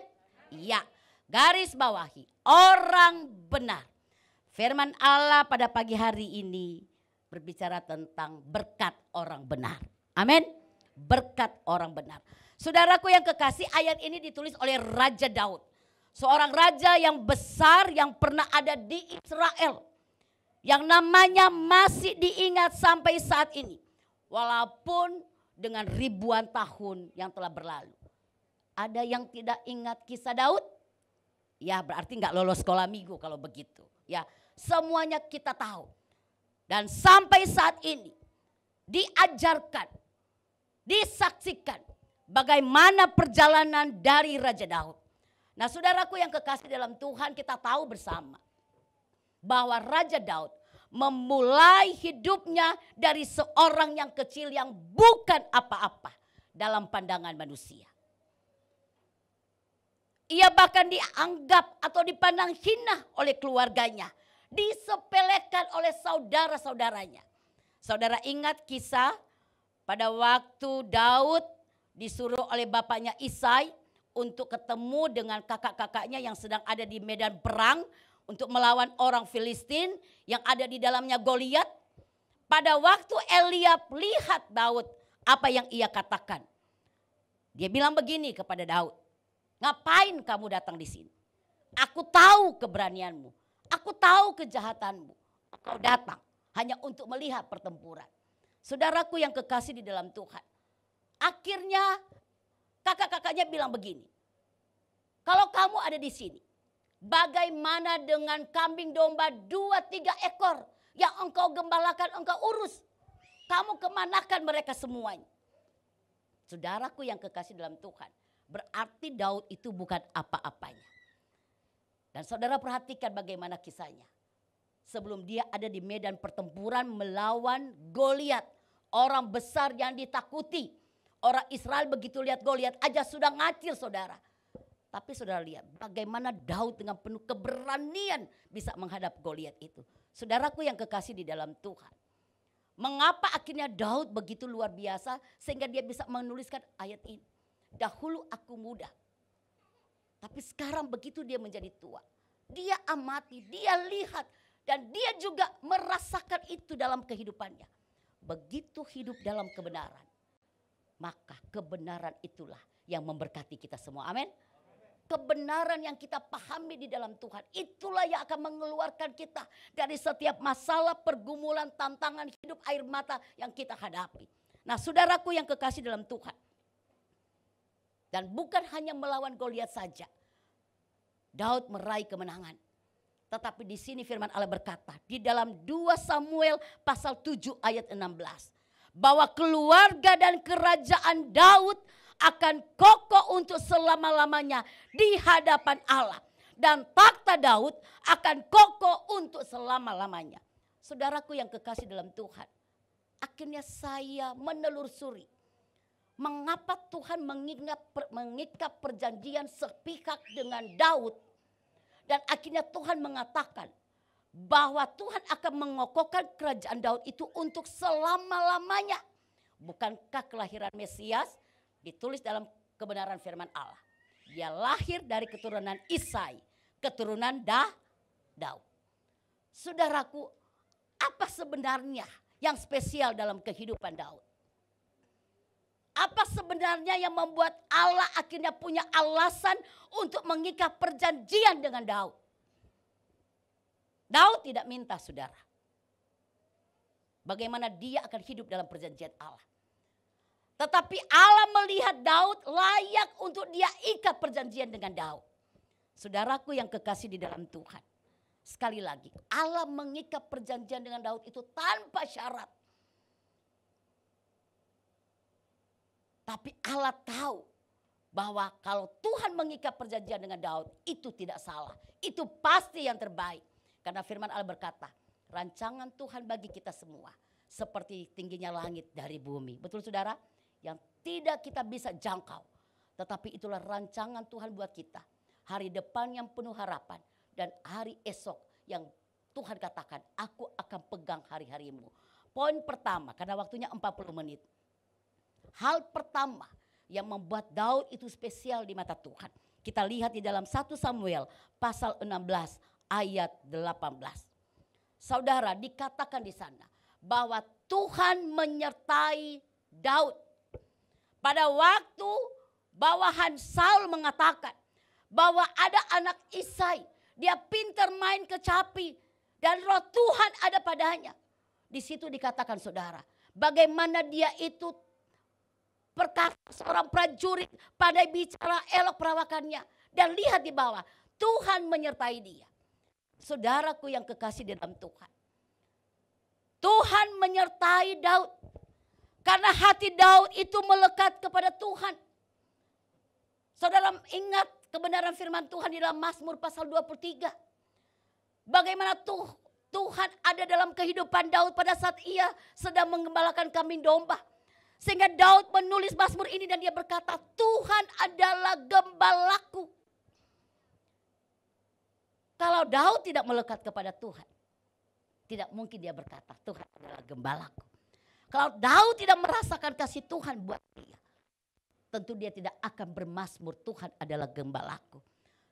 S4: Ya, garis bawahi. Orang benar. Firman Allah pada pagi hari ini berbicara tentang berkat orang benar. Amin? Berkat orang benar. Saudaraku yang kekasih, ayat ini ditulis oleh Raja Daud. Seorang raja yang besar yang pernah ada di Israel. Yang namanya masih diingat sampai saat ini. Walaupun dengan ribuan tahun yang telah berlalu. Ada yang tidak ingat kisah Daud? Ya berarti nggak lolos sekolah minggu kalau begitu. Ya semuanya kita tahu. Dan sampai saat ini diajarkan, disaksikan bagaimana perjalanan dari Raja Daud. Nah saudaraku yang kekasih dalam Tuhan, kita tahu bersama bahwa Raja Daud memulai hidupnya dari seorang yang kecil yang bukan apa-apa dalam pandangan manusia. Ia bahkan dianggap atau dipandang hina oleh keluarganya, disepelekan oleh saudara-saudaranya. Saudara ingat kisah pada waktu Daud disuruh oleh bapaknya Isai untuk ketemu dengan kakak-kakaknya yang sedang ada di medan perang untuk melawan orang Filistin yang ada di dalamnya Goliat. Pada waktu Eliab lihat Daud, apa yang ia katakan? Dia bilang begini kepada Daud, ngapain kamu datang di sini? Aku tahu keberanianmu, aku tahu kejahatanmu. Kau datang hanya untuk melihat pertempuran. Saudaraku yang kekasih di dalam Tuhan. Akhirnya kakak-kakaknya bilang begini, kalau kamu ada di sini, bagaimana dengan kambing domba 2-3 ekor yang engkau gembalakan, engkau urus? Kamu kemanakan mereka semuanya? Saudaraku yang kekasih dalam Tuhan, berarti Daud itu bukan apa-apanya. Dan saudara perhatikan bagaimana kisahnya. Sebelum dia ada di medan pertempuran melawan Goliat, orang besar yang ditakuti. Orang Israel begitu lihat Goliat aja sudah ngacir, saudara. Tapi saudara lihat bagaimana Daud dengan penuh keberanian bisa menghadap Goliat itu. Saudaraku yang kekasih di dalam Tuhan. Mengapa akhirnya Daud begitu luar biasa sehingga dia bisa menuliskan ayat ini. Dahulu aku muda, tapi sekarang begitu dia menjadi tua. Dia amati, dia lihat dan dia juga merasakan itu dalam kehidupannya. Begitu hidup dalam kebenaran, maka kebenaran itulah yang memberkati kita semua. Amin. Kebenaran yang kita pahami di dalam Tuhan, itulah yang akan mengeluarkan kita dari setiap masalah, pergumulan, tantangan hidup, air mata yang kita hadapi. Nah, saudaraku yang kekasih dalam Tuhan. Dan bukan hanya melawan Goliat saja, Daud meraih kemenangan. Tetapi di sini firman Allah berkata, di dalam 2 Samuel pasal 7 ayat 16. Bahwa keluarga dan kerajaan Daud akan kokoh untuk selama-lamanya di hadapan Allah. Dan takhta Daud akan kokoh untuk selama-lamanya. Saudaraku yang kekasih dalam Tuhan. Akhirnya saya menelusuri. Mengapa Tuhan mengikat perjanjian sepihak dengan Daud. Dan akhirnya Tuhan mengatakan bahwa Tuhan akan mengokohkan kerajaan Daud itu untuk selama-lamanya. Bukankah kelahiran Mesias ditulis dalam kebenaran firman Allah. Dia lahir dari keturunan Isai, keturunan Daud. Saudaraku, apa sebenarnya yang spesial dalam kehidupan Daud? Apa sebenarnya yang membuat Allah akhirnya punya alasan untuk mengikat perjanjian dengan Daud? Daud tidak minta, saudara. Bagaimana dia akan hidup dalam perjanjian Allah. Tetapi Allah melihat Daud layak untuk dia ikat perjanjian dengan Daud. Saudaraku yang kekasih di dalam Tuhan. Sekali lagi, Allah mengikat perjanjian dengan Daud itu tanpa syarat. Tapi Allah tahu bahwa kalau Tuhan mengikat perjanjian dengan Daud itu tidak salah. Itu pasti yang terbaik. Karena firman Allah berkata, rancangan Tuhan bagi kita semua seperti tingginya langit dari bumi. Betul saudara? Yang tidak kita bisa jangkau. Tetapi itulah rancangan Tuhan buat kita. Hari depan yang penuh harapan. Dan hari esok yang Tuhan katakan, aku akan pegang hari-harimu. Poin pertama, karena waktunya 40 menit. Hal pertama yang membuat Daud itu spesial di mata Tuhan. Kita lihat di dalam 1 Samuel pasal 16 ayat 18. Saudara, dikatakan di sana bahwa Tuhan menyertai Daud. Pada waktu bawahan Saul mengatakan bahwa ada anak Isai, dia pintar main kecapi dan roh Tuhan ada padanya. Di situ dikatakan saudara, bagaimana dia itu perkasa seorang prajurit pada bicara elok perawakannya. Dan lihat di bawah, Tuhan menyertai dia. Saudaraku yang kekasih di dalam Tuhan. Tuhan menyertai Daud. Karena hati Daud itu melekat kepada Tuhan. Saudara ingat kebenaran firman Tuhan di dalam Mazmur pasal 23. Bagaimana Tuhan ada dalam kehidupan Daud pada saat ia sedang menggembalakan kambing domba. Sehingga Daud menulis Mazmur ini dan dia berkata, Tuhan adalah gembalaku. Kalau Daud tidak melekat kepada Tuhan, tidak mungkin dia berkata, Tuhan adalah gembalaku. Kalau Daud tidak merasakan kasih Tuhan buat dia, tentu dia tidak akan bermazmur, Tuhan adalah gembalaku.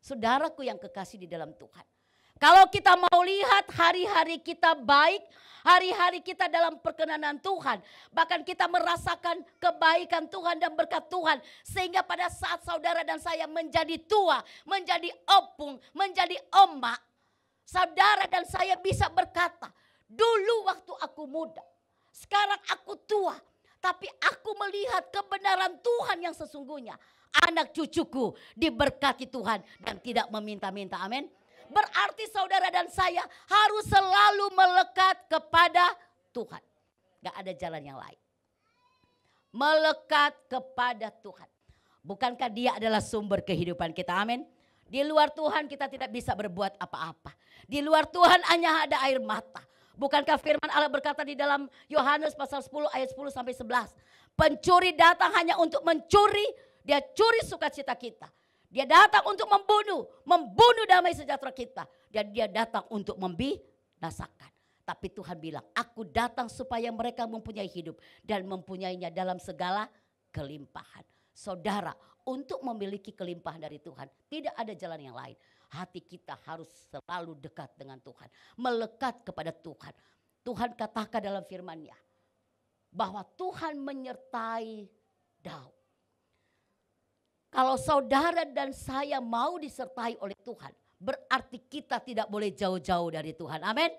S4: Saudaraku yang kekasih di dalam Tuhan, kalau kita mau lihat hari-hari kita baik, hari-hari kita dalam perkenanan Tuhan, bahkan kita merasakan kebaikan Tuhan dan berkat Tuhan, sehingga pada saat saudara dan saya menjadi tua, menjadi opung, menjadi omak, saudara dan saya bisa berkata, dulu waktu aku muda, sekarang aku tua, tapi aku melihat kebenaran Tuhan yang sesungguhnya. Anak cucuku diberkati Tuhan dan tidak meminta-minta. Amin. Berarti saudara dan saya harus selalu melekat kepada Tuhan. Gak ada jalan yang lain. Melekat kepada Tuhan. Bukankah dia adalah sumber kehidupan kita? Amin. Di luar Tuhan kita tidak bisa berbuat apa-apa. Di luar Tuhan hanya ada air mata. Bukankah firman Allah berkata di dalam Yohanes pasal 10 ayat 10 sampai 11. Pencuri datang hanya untuk mencuri, dia curi sukacita kita. Dia datang untuk membunuh damai sejahtera kita. Dan dia datang untuk membinasakan. Tapi Tuhan bilang, aku datang supaya mereka mempunyai hidup dan mempunyainya dalam segala kelimpahan. Saudara, untuk memiliki kelimpahan dari Tuhan, tidak ada jalan yang lain. Hati kita harus selalu dekat dengan Tuhan, melekat kepada Tuhan. Tuhan katakan dalam firman-Nya bahwa Tuhan menyertai Daud. Kalau saudara dan saya mau disertai oleh Tuhan, berarti kita tidak boleh jauh-jauh dari Tuhan. Amin.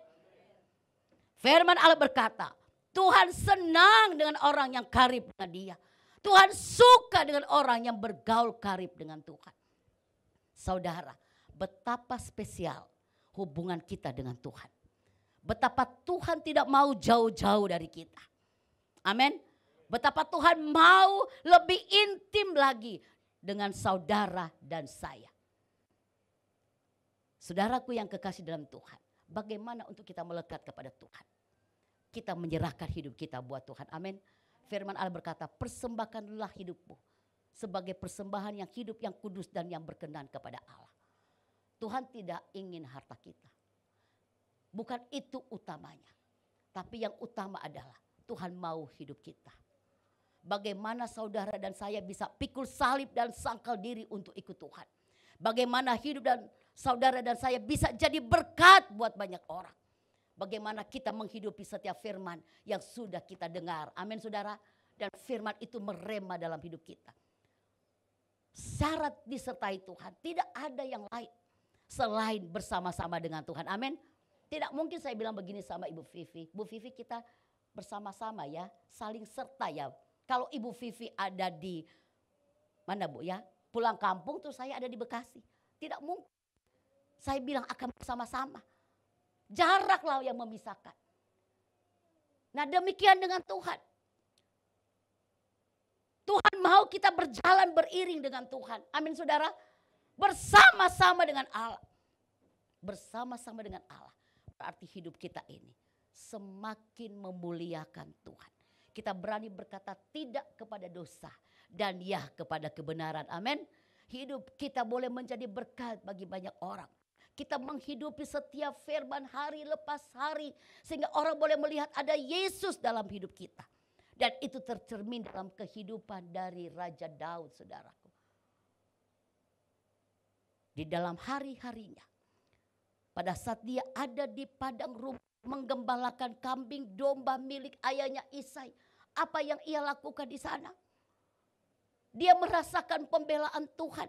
S4: Firman Allah berkata, Tuhan senang dengan orang yang karib dengan Dia. Tuhan suka dengan orang yang bergaul karib dengan Tuhan. Saudara, betapa spesial hubungan kita dengan Tuhan. Betapa Tuhan tidak mau jauh-jauh dari kita. Amin. Betapa Tuhan mau lebih intim lagi dengan saudara dan saya. Saudaraku yang kekasih dalam Tuhan, bagaimana untuk kita melekat kepada Tuhan? Kita menyerahkan hidup kita buat Tuhan. Amin. Firman Allah berkata, persembahkanlah hidupmu sebagai persembahan yang hidup, yang kudus dan yang berkenan kepada Allah. Tuhan tidak ingin harta kita. Bukan itu utamanya. Tapi yang utama adalah Tuhan mau hidup kita. Bagaimana saudara dan saya bisa pikul salib dan sangkal diri untuk ikut Tuhan. Bagaimana hidup dan saudara dan saya bisa jadi berkat buat banyak orang. Bagaimana kita menghidupi setiap firman yang sudah kita dengar. Amin saudara. Dan firman itu merema dalam hidup kita. Syarat disertai Tuhan. Tidak ada yang lain selain bersama-sama dengan Tuhan. Amin. Tidak mungkin saya bilang begini sama Ibu Vivi. Bu Vivi, kita bersama-sama ya. Saling serta ya. Kalau Ibu Vivi ada di mana Bu ya, pulang kampung tuh saya ada di Bekasi. Tidak mungkin. Saya bilang akan bersama-sama. Jaraklah yang memisahkan. Nah demikian dengan Tuhan. Tuhan mau kita berjalan beriring dengan Tuhan. Amin saudara. Bersama-sama dengan Allah. Bersama-sama dengan Allah. Berarti hidup kita ini semakin memuliakan Tuhan. Kita berani berkata tidak kepada dosa dan ya kepada kebenaran. Amin. Hidup kita boleh menjadi berkat bagi banyak orang. Kita menghidupi setiap firman hari lepas hari. Sehingga orang boleh melihat ada Yesus dalam hidup kita. Dan itu tercermin dalam kehidupan dari Raja Daud, saudaraku. Di dalam hari-harinya. Pada saat dia ada di padang rumput menggembalakan kambing domba milik ayahnya Isai. Apa yang ia lakukan di sana? Dia merasakan pembelaan Tuhan.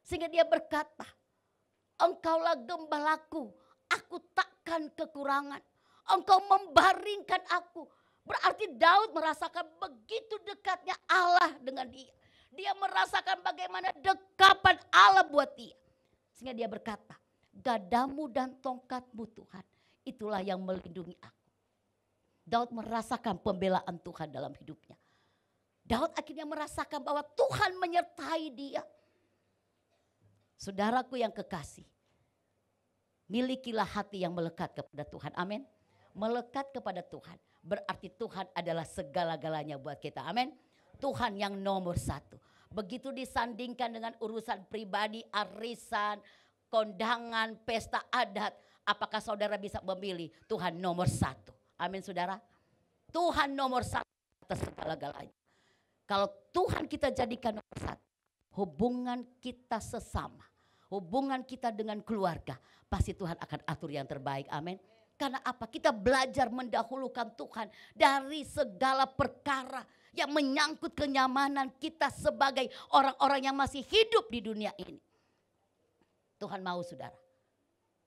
S4: Sehingga dia berkata, Engkaulah gembalaku, aku takkan kekurangan. Engkau membaringkan aku. Berarti Daud merasakan begitu dekatnya Allah dengan dia. Dia merasakan bagaimana dekapan Allah buat dia. Sehingga dia berkata, gadamu dan tongkatmu Tuhan, itulah yang melindungi aku. Daud merasakan pembelaan Tuhan dalam hidupnya. Daud akhirnya merasakan bahwa Tuhan menyertai dia. Saudaraku yang kekasih, milikilah hati yang melekat kepada Tuhan. Amin. Melekat kepada Tuhan berarti Tuhan adalah segala-galanya buat kita. Amin. Tuhan yang nomor satu. Begitu disandingkan dengan urusan pribadi, arisan, kondangan, pesta adat. Apakah saudara bisa memilih Tuhan nomor satu? Amin saudara. Tuhan nomor satu atas segala-galanya. Kalau Tuhan kita jadikan nomor satu, hubungan kita sesama, hubungan kita dengan keluarga, pasti Tuhan akan atur yang terbaik. Amin. Karena apa? Kita belajar mendahulukan Tuhan dari segala perkara yang menyangkut kenyamanan kita sebagai orang-orang yang masih hidup di dunia ini. Tuhan mau saudara,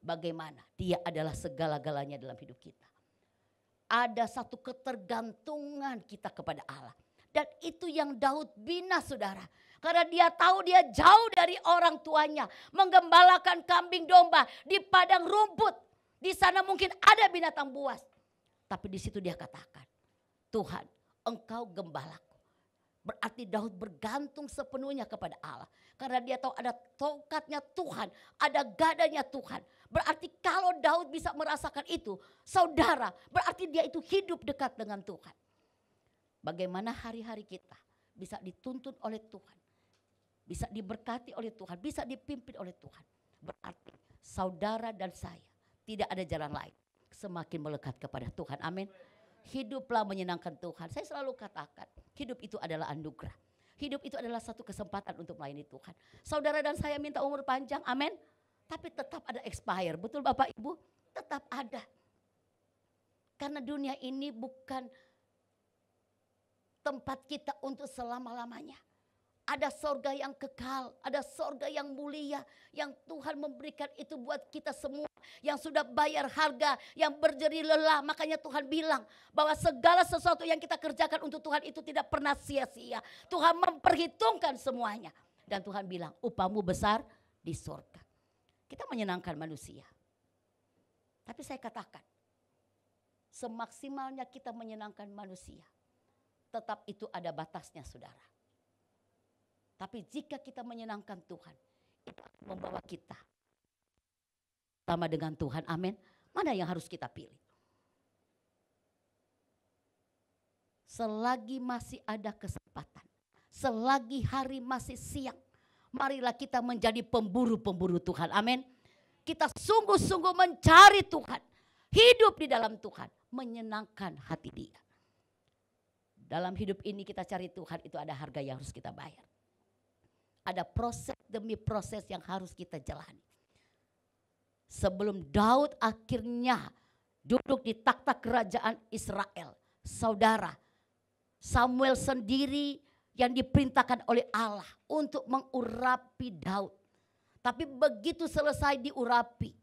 S4: bagaimana Dia adalah segala-galanya dalam hidup kita. Ada satu ketergantungan kita kepada Allah. Dan itu yang Daud bina saudara. Karena dia tahu dia jauh dari orang tuanya. Menggembalakan kambing domba di padang rumput. Di sana mungkin ada binatang buas. Tapi di situ dia katakan, Tuhan, Engkau gembalaku. Berarti Daud bergantung sepenuhnya kepada Allah. Karena dia tahu ada tongkatnya Tuhan, ada gadanya Tuhan. Berarti kalau Daud bisa merasakan itu, saudara, berarti dia itu hidup dekat dengan Tuhan. Bagaimana hari-hari kita bisa dituntun oleh Tuhan, bisa diberkati oleh Tuhan, bisa dipimpin oleh Tuhan. Berarti saudara dan saya tidak ada jalan lain semakin melekat kepada Tuhan. Amin. Hiduplah menyenangkan Tuhan. Saya selalu katakan, hidup itu adalah anugerah. Hidup itu adalah satu kesempatan untuk melayani Tuhan. Saudara dan saya minta umur panjang, amin. Tapi tetap ada expire, betul Bapak Ibu? Tetap ada. Karena dunia ini bukan tempat kita untuk selama-lamanya. Ada sorga yang kekal, ada sorga yang mulia, yang Tuhan memberikan itu buat kita semua. Yang sudah bayar harga, yang berjerih lelah. Makanya Tuhan bilang bahwa segala sesuatu yang kita kerjakan untuk Tuhan itu tidak pernah sia-sia. Tuhan memperhitungkan semuanya. Dan Tuhan bilang upahmu besar di sorga. Kita menyenangkan manusia. Tapi saya katakan, semaksimalnya kita menyenangkan manusia, tetap itu ada batasnya saudara. Tapi jika kita menyenangkan Tuhan, itu akan membawa kita sama dengan Tuhan. Amin. Mana yang harus kita pilih? Selagi masih ada kesempatan, selagi hari masih siang, marilah kita menjadi pemburu-pemburu Tuhan. Amin. Kita sungguh-sungguh mencari Tuhan, hidup di dalam Tuhan, menyenangkan hati Dia. Dalam hidup ini kita cari Tuhan, itu ada harga yang harus kita bayar. Ada proses demi proses yang harus kita jalani. Sebelum Daud akhirnya duduk di takhta kerajaan Israel, saudara, Samuel sendiri yang diperintahkan oleh Allah untuk mengurapi Daud. Tapi begitu selesai diurapi,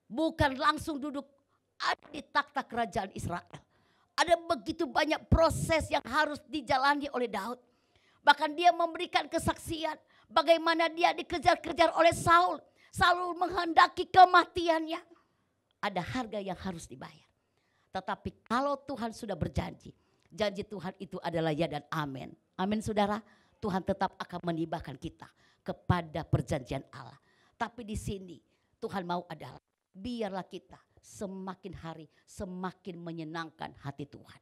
S4: bukan langsung duduk ada di takhta kerajaan Israel. Ada begitu banyak proses yang harus dijalani oleh Daud. Bahkan dia memberikan kesaksian bagaimana dia dikejar-kejar oleh Saul. Saul menghendaki kematiannya. Ada harga yang harus dibayar. Tetapi kalau Tuhan sudah berjanji, janji Tuhan itu adalah ya dan amin. Amin saudara, Tuhan tetap akan menibahkan kita kepada perjanjian Allah. Tapi di sini Tuhan mau adalah biarlah kita semakin hari semakin menyenangkan hati Tuhan.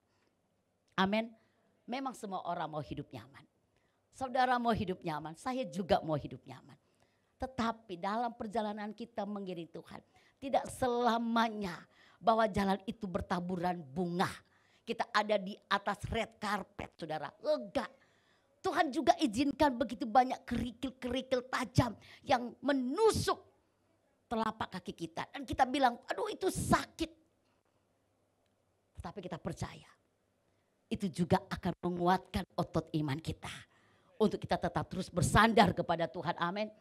S4: Amin. Memang semua orang mau hidup nyaman. Saudara mau hidup nyaman, saya juga mau hidup nyaman. Tetapi dalam perjalanan kita mengiring Tuhan, tidak selamanya bahwa jalan itu bertaburan bunga. Kita ada di atas red carpet saudara, enggak. Tuhan juga izinkan begitu banyak kerikil-kerikil tajam yang menusuk telapak kaki kita. Dan kita bilang, aduh itu sakit. Tetapi kita percaya, itu juga akan menguatkan otot iman kita. Untuk kita tetap terus bersandar kepada Tuhan. Amin.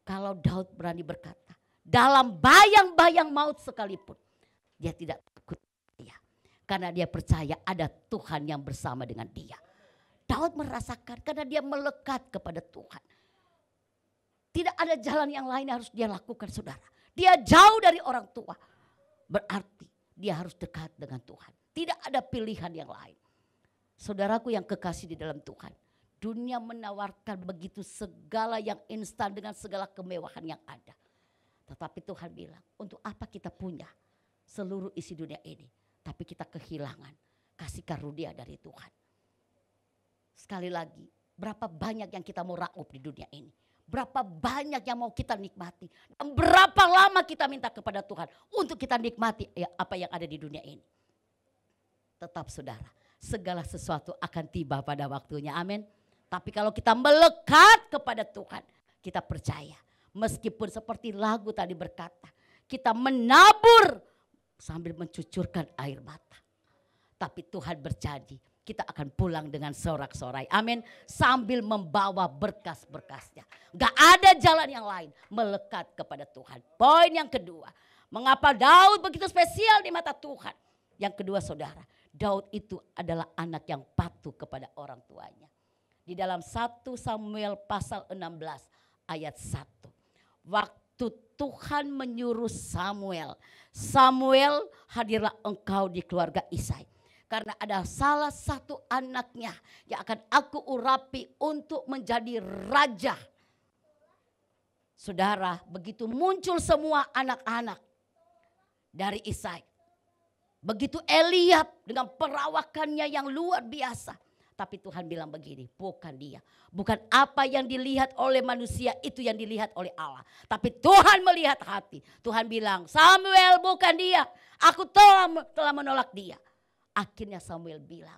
S4: Kalau Daud berani berkata, dalam bayang-bayang maut sekalipun, dia tidak takut. Karena dia percaya ada Tuhan yang bersama dengan dia. Daud merasakan karena dia melekat kepada Tuhan. Tidak ada jalan yang lain yang harus dia lakukan saudara. Dia jauh dari orang tua. Berarti dia harus dekat dengan Tuhan. Tidak ada pilihan yang lain. Saudaraku yang kekasih di dalam Tuhan, dunia menawarkan begitu segala yang instan dengan segala kemewahan yang ada. Tetapi Tuhan bilang, untuk apa kita punya seluruh isi dunia ini, tapi kita kehilangan kasih karunia dari Tuhan. Sekali lagi, berapa banyak yang kita mau raup di dunia ini, berapa banyak yang mau kita nikmati, dan berapa lama kita minta kepada Tuhan untuk kita nikmati apa yang ada di dunia ini. Tetap saudara, segala sesuatu akan tiba pada waktunya. Amin. Tapi kalau kita melekat kepada Tuhan, kita percaya. Meskipun seperti lagu tadi berkata, kita menabur sambil mencucurkan air mata. Tapi Tuhan berjanji, kita akan pulang dengan sorak-sorai. Amin. Sambil membawa berkas-berkasnya. Gak ada jalan yang lain, melekat kepada Tuhan. Poin yang kedua, mengapa Daud begitu spesial di mata Tuhan? Yang kedua saudara, Daud itu adalah anak yang patuh kepada orang tuanya. Di dalam 1 Samuel pasal 16 ayat 1. Waktu Tuhan menyuruh Samuel, Samuel hadirlah engkau di keluarga Isai. Karena ada salah satu anaknya yang akan aku urapi untuk menjadi raja. Saudara, begitu muncul semua anak-anak dari Isai. Begitu Eliab dengan perawakannya yang luar biasa. Tapi Tuhan bilang begini, bukan dia. Bukan apa yang dilihat oleh manusia itu yang dilihat oleh Allah. Tapi Tuhan melihat hati. Tuhan bilang, Samuel bukan dia. Aku telah menolak dia. Akhirnya Samuel bilang,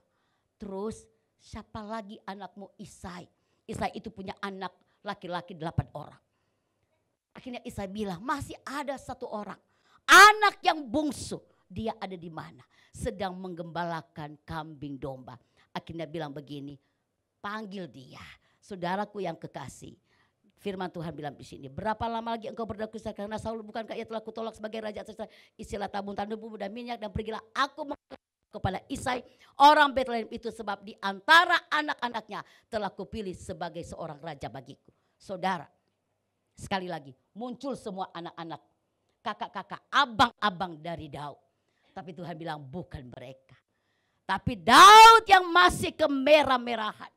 S4: terus siapa lagi anakmu Isai? Isai itu punya anak laki-laki 8 orang. Akhirnya Isai bilang, masih ada 1 orang. Anak yang bungsu, dia ada di mana? Sedang menggembalakan kambing domba. Akhirnya bilang begini, panggil dia. Saudaraku yang kekasih, firman Tuhan bilang di sini, berapa lama lagi engkau berdaku karena Saul bukankah ia telah kutolak sebagai raja atas Israel? Isilah tabung tandu dan minyak dan pergilah aku kepada Isai orang Betlehem itu, sebab di antara anak-anaknya telah kupilih sebagai seorang raja bagiku. Saudara, sekali lagi muncul semua anak-anak, kakak-kakak, abang-abang dari Daud. Tapi Tuhan bilang bukan mereka. Tapi Daud yang masih kemerah-merahan.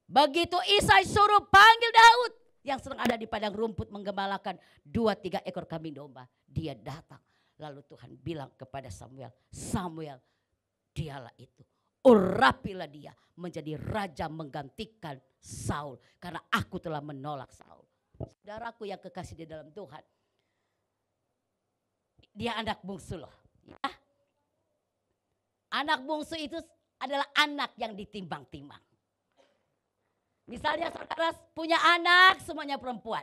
S4: Begitu Isai suruh panggil Daud yang sedang ada di padang rumput menggembalakan 2-3 ekor kambing domba. Dia datang. Lalu Tuhan bilang kepada Samuel, Samuel dialah itu. Urapilah dia menjadi raja menggantikan Saul. Karena aku telah menolak Saul. Saudaraku yang kekasih di dalam Tuhan. Dia anak bungsu loh. Ya. Anak bungsu itu adalah anak yang ditimbang-timbang. Misalnya saudara punya anak semuanya perempuan.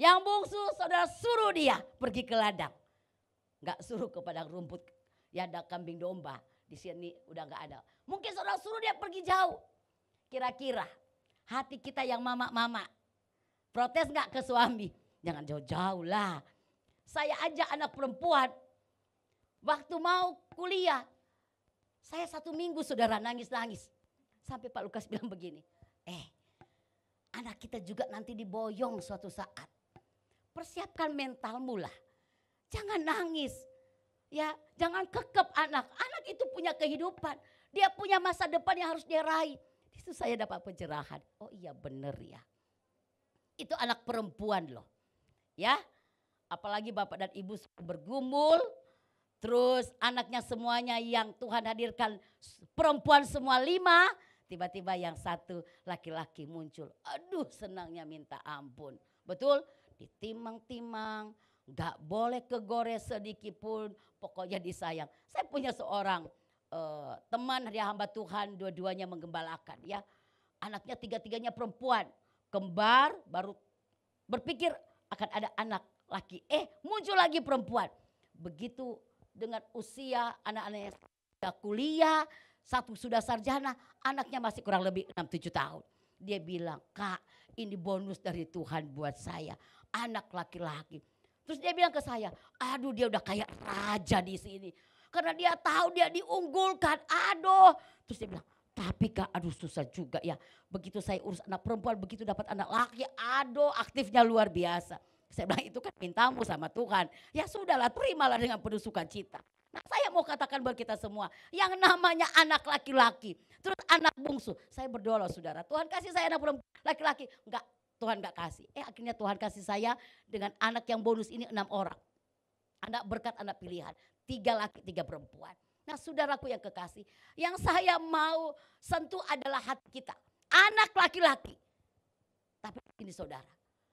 S4: Yang bungsu saudara suruh dia pergi ke ladang. Gak suruh ke padang rumput. Ya ada kambing domba. Di sini udah gak ada. Mungkin saudara suruh dia pergi jauh. Kira-kira hati kita yang mama-mama. Protes gak ke suami? Jangan jauh-jauh lah. Saya ajak anak perempuan. Waktu mau kuliah. Saya 1 minggu saudara nangis-nangis. Sampai Pak Lukas bilang begini. Anak kita juga nanti diboyong suatu saat. Persiapkan mentalmu lah. Jangan nangis. Ya, jangan kekep anak. Anak itu punya kehidupan. Dia punya masa depan yang harus dia raih. Itu saya dapat pencerahan. Oh iya benar ya. Itu anak perempuan loh. Ya. Apalagi bapak dan ibu bergumul. Terus anaknya semuanya yang Tuhan hadirkan perempuan semua 5. Tiba-tiba yang 1 laki-laki muncul. Aduh senangnya minta ampun. Betul? Ditimang-timang. Gak boleh kegores sedikit pun. Pokoknya disayang. Saya punya seorang teman dia hamba Tuhan. Dua-duanya menggembalakan ya. Anaknya 3-3-nya perempuan. Kembar baru berpikir akan ada anak laki. Muncul lagi perempuan. Begitu dengan usia anak-anaknya sudah kuliah, 1 sudah sarjana, anaknya masih kurang lebih 6-7 tahun. Dia bilang, Kak ini bonus dari Tuhan buat saya, anak laki-laki. Terus dia bilang ke saya, aduh dia udah kayak raja di sini. Karena dia tahu dia diunggulkan, aduh. Terus dia bilang, tapi Kak aduh susah juga ya. Begitu saya urus anak perempuan, begitu dapat anak laki, aduh aktifnya luar biasa. Saya bilang itu kan mintamu sama Tuhan. Ya sudahlah terimalah dengan penuh sukacita. Nah saya mau katakan buat kita semua. Yang namanya anak laki-laki. Terus anak bungsu. Saya berdoa loh saudara. Tuhan kasih saya anak laki-laki. Enggak, Tuhan enggak kasih. Akhirnya Tuhan kasih saya dengan anak yang bonus ini 6 orang. Anak berkat, anak pilihan. 3 laki, 3 perempuan. Nah saudaraku yang kekasih. Yang saya mau sentuh adalah hati kita. Anak laki-laki. Tapi ini saudara.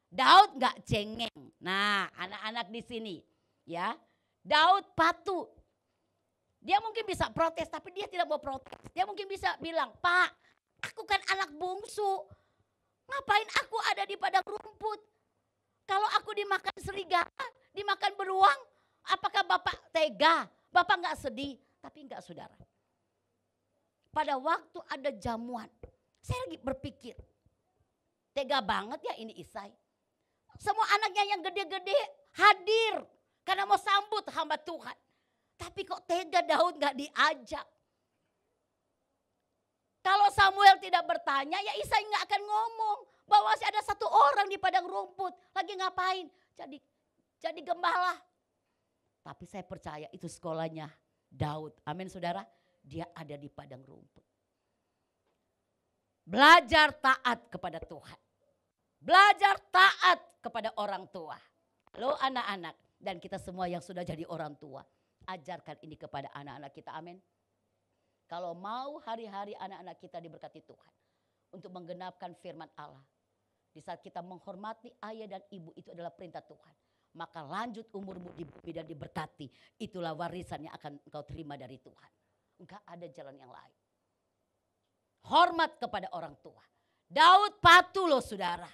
S4: Daud gak cengeng. Nah anak-anak di sini ya. Daud patuh. Dia mungkin bisa protes, tapi dia tidak mau protes. Dia mungkin bisa bilang, Pak, aku kan anak bungsu. Ngapain aku ada di padang rumput? Kalau aku dimakan serigala, dimakan beruang, apakah Bapak tega? Bapak nggak sedih? Tapi enggak, saudara. Pada waktu ada jamuan, saya lagi berpikir, tega banget ya ini Isai. Semua anaknya yang gede-gede hadir karena mau sambut hamba Tuhan. Tapi kok tega Daud gak diajak. Kalau Samuel tidak bertanya, ya Isai gak akan ngomong bahwa masih ada satu orang di padang rumput. Lagi ngapain? Jadi gembala. Tapi saya percaya itu sekolahnya Daud. Amin saudara. Dia ada di padang rumput. Belajar taat kepada Tuhan. Belajar taat kepada orang tua. Lo anak-anak dan kita semua yang sudah jadi orang tua. Ajarkan ini kepada anak-anak kita, amin. Kalau mau hari-hari anak-anak kita diberkati Tuhan. Untuk menggenapkan firman Allah. Di saat kita menghormati ayah dan ibu itu adalah perintah Tuhan. Maka lanjut umurmu di bumi dan diberkati. Itulah warisan yang akan engkau terima dari Tuhan. Enggak ada jalan yang lain. Hormat kepada orang tua. Daud patuh loh saudara.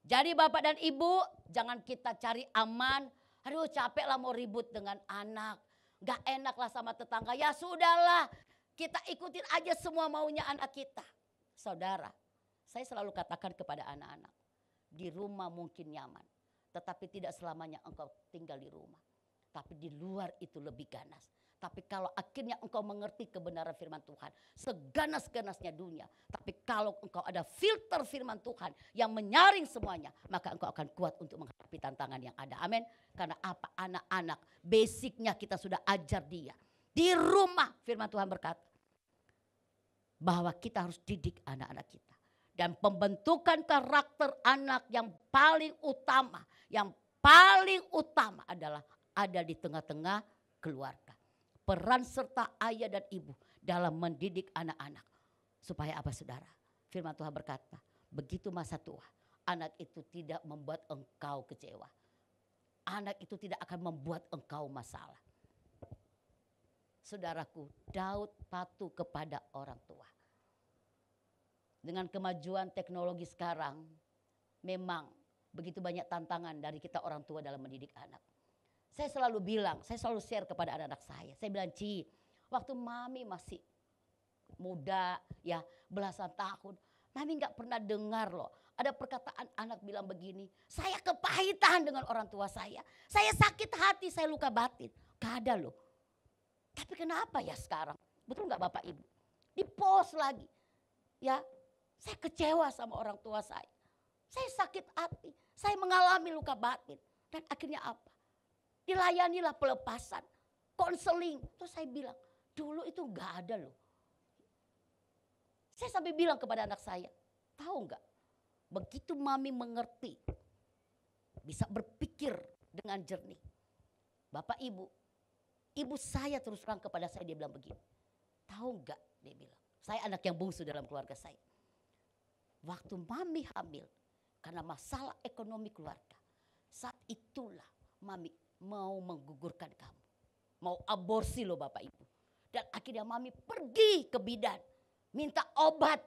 S4: Jadi bapak dan ibu jangan kita cari aman. Aduh capek lah mau ribut dengan anak. Gak enak lah sama tetangga. Ya sudahlah kita ikutin aja semua maunya anak kita. Saudara, saya selalu katakan kepada anak-anak. Di rumah mungkin nyaman. Tetapi tidak selamanya engkau tinggal di rumah. Tapi di luar itu lebih ganas. Tapi kalau akhirnya engkau mengerti kebenaran firman Tuhan. Seganas-ganasnya dunia. Tapi kalau engkau ada filter firman Tuhan yang menyaring semuanya. Maka engkau akan kuat untuk menghadapi tantangan yang ada. Amin. Karena apa? Anak-anak basicnya kita sudah ajar dia. Di rumah firman Tuhan berkata. Bahwa kita harus didik anak-anak kita. Dan pembentukan karakter anak yang paling utama. Yang paling utama adalah ada di tengah-tengah keluarga. Peran serta ayah dan ibu dalam mendidik anak-anak. Supaya apa saudara? Firman Tuhan berkata, begitu masa tua, anak itu tidak membuat engkau kecewa. Anak itu tidak akan membuat engkau masalah. Saudaraku, Daud patuh kepada orang tua. Dengan kemajuan teknologi sekarang, memang begitu banyak tantangan dari kita orang tua dalam mendidik anak. Saya selalu bilang, saya selalu share kepada anak-anak saya. Saya bilang, Ci, waktu mami masih muda, ya belasan tahun. Mami gak pernah dengar loh. Ada perkataan anak bilang begini, saya kepahitan dengan orang tua saya. Saya sakit hati, saya luka batin. Gak ada loh. Tapi kenapa ya sekarang? Betul gak Bapak Ibu? Di post lagi. Ya, saya kecewa sama orang tua saya. Saya sakit hati, saya mengalami luka batin. Dan akhirnya apa? Dilayanilah pelepasan, konseling. Terus saya bilang, dulu itu gak ada loh. Saya sampai bilang kepada anak saya, tahu gak? Begitu mami mengerti, bisa berpikir dengan jernih. Bapak ibu saya terus terang kepada saya, dia bilang begini. Tahu gak? Dia bilang, saya anak yang bungsu dalam keluarga saya. Waktu mami hamil, karena masalah ekonomi keluarga. Saat itulah mami mau menggugurkan kamu. Mau aborsi loh Bapak Ibu. Dan akhirnya mami pergi ke bidan. Minta obat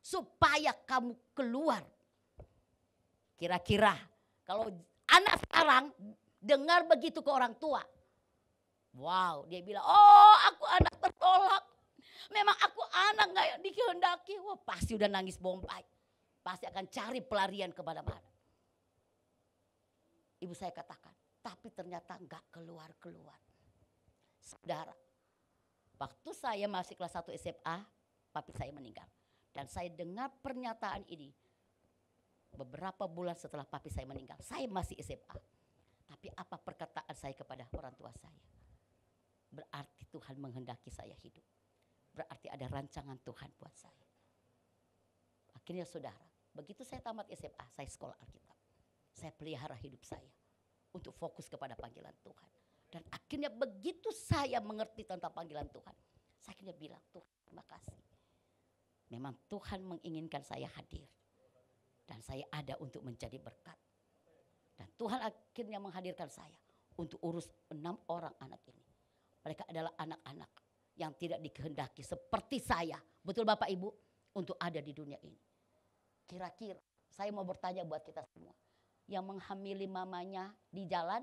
S4: supaya kamu keluar. Kira-kira kalau anak sekarang dengar begitu ke orang tua. Wow, dia bilang, oh aku anak tertolak. Memang aku anak gak dikehendaki. Wah pasti udah nangis bombay. Pasti akan cari pelarian kemana-mana. Ibu saya katakan. Tapi ternyata enggak keluar-keluar. Saudara, waktu saya masih kelas 1 SMA, papi saya meninggal. Dan saya dengar pernyataan ini beberapa bulan setelah papi saya meninggal. Saya masih SMA. Tapi apa perkataan saya kepada orang tua saya? Berarti Tuhan menghendaki saya hidup. Berarti ada rancangan Tuhan buat saya. Akhirnya saudara, begitu saya tamat SMA, saya sekolah Alkitab. Saya pelihara hidup saya. Untuk fokus kepada panggilan Tuhan. Dan akhirnya begitu saya mengerti tentang panggilan Tuhan. Saya akhirnya bilang, Tuhan terima kasih. Memang Tuhan menginginkan saya hadir. Dan saya ada untuk menjadi berkat. Dan Tuhan akhirnya menghadirkan saya. Untuk urus 6 orang anak ini. Mereka adalah anak-anak yang tidak dikehendaki seperti saya. Betul Bapak Ibu? Untuk ada di dunia ini. Kira-kira saya mau bertanya buat kita semua. Yang menghamili mamanya di jalan,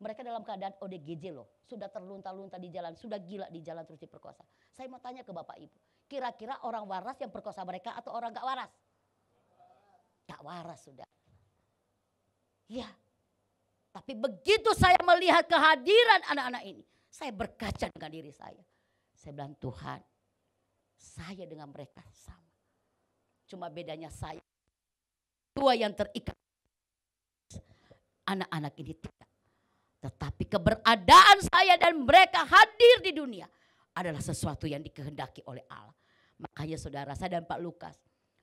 S4: mereka dalam keadaan ODGJ loh. Sudah terlunta-lunta di jalan, sudah gila di jalan terus diperkosa. Saya mau tanya ke Bapak Ibu. Kira-kira orang waras yang perkosa mereka atau orang gak waras? Gak waras sudah. Ya. Tapi begitu saya melihat kehadiran anak-anak ini, saya berkaca dengan diri saya. Saya bilang, Tuhan, saya dengan mereka sama. Cuma bedanya saya, dua yang terikat. Anak-anak ini tidak. Tetapi keberadaan saya dan mereka hadir di dunia adalah sesuatu yang dikehendaki oleh Allah. Makanya saudara, saya dan Pak Lukas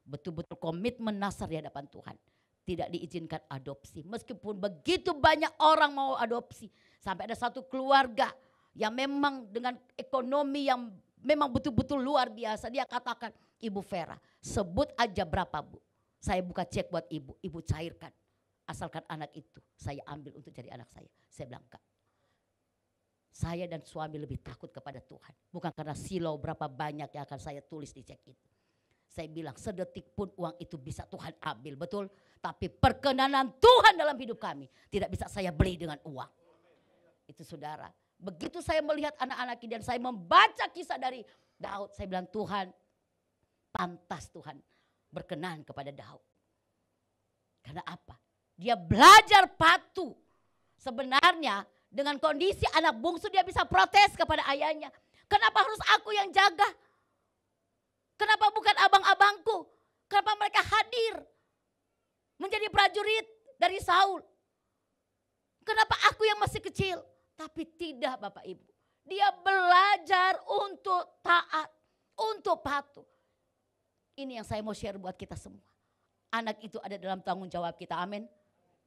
S4: betul-betul komitmen nasar di hadapan Tuhan. Tidak diizinkan adopsi. Meskipun begitu banyak orang mau adopsi. Sampai ada satu keluarga yang memang dengan ekonomi yang memang betul-betul luar biasa. Dia katakan, Ibu Vera, sebut aja berapa Bu. Saya buka cek buat ibu, ibu cairkan. Asalkan anak itu saya ambil untuk jadi anak saya. Saya bilang, Kak, saya dan suami lebih takut kepada Tuhan. Bukan karena silau berapa banyak yang akan saya tulis di cek itu. Saya bilang sedetik pun uang itu bisa Tuhan ambil, betul. Tapi perkenanan Tuhan dalam hidup kami tidak bisa saya beli dengan uang. Itu saudara. Begitu saya melihat anak-anak ini dan saya membaca kisah dari Daud. Saya bilang Tuhan, pantas Tuhan berkenan kepada Daud. Karena apa? Dia belajar patuh. Sebenarnya dengan kondisi anak bungsu dia bisa protes kepada ayahnya. Kenapa harus aku yang jaga? Kenapa bukan abang-abangku? Kenapa mereka hadir menjadi prajurit dari Saul? Kenapa aku yang masih kecil? Tapi tidak Bapak Ibu. Dia belajar untuk taat, untuk patuh. Ini yang saya mau share buat kita semua. Anak itu ada dalam tanggung jawab kita, amin.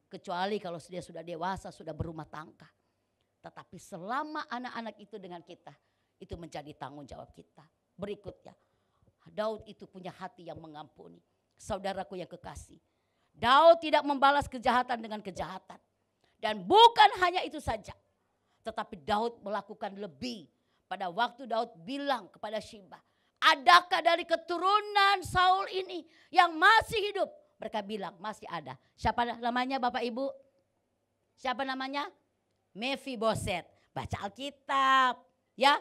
S4: Kecuali kalau dia sudah dewasa, sudah berumah tangga. Tetapi selama anak-anak itu dengan kita, itu menjadi tanggung jawab kita. Berikutnya, Daud itu punya hati yang mengampuni. Saudaraku yang kekasih, Daud tidak membalas kejahatan dengan kejahatan. Dan bukan hanya itu saja, tetapi Daud melakukan lebih. Pada waktu Daud bilang kepada Sheba, adakah dari keturunan Saul ini yang masih hidup? Mereka bilang masih ada. Siapa namanya Bapak Ibu? Siapa namanya? Mephiboset. Baca Alkitab. Ya,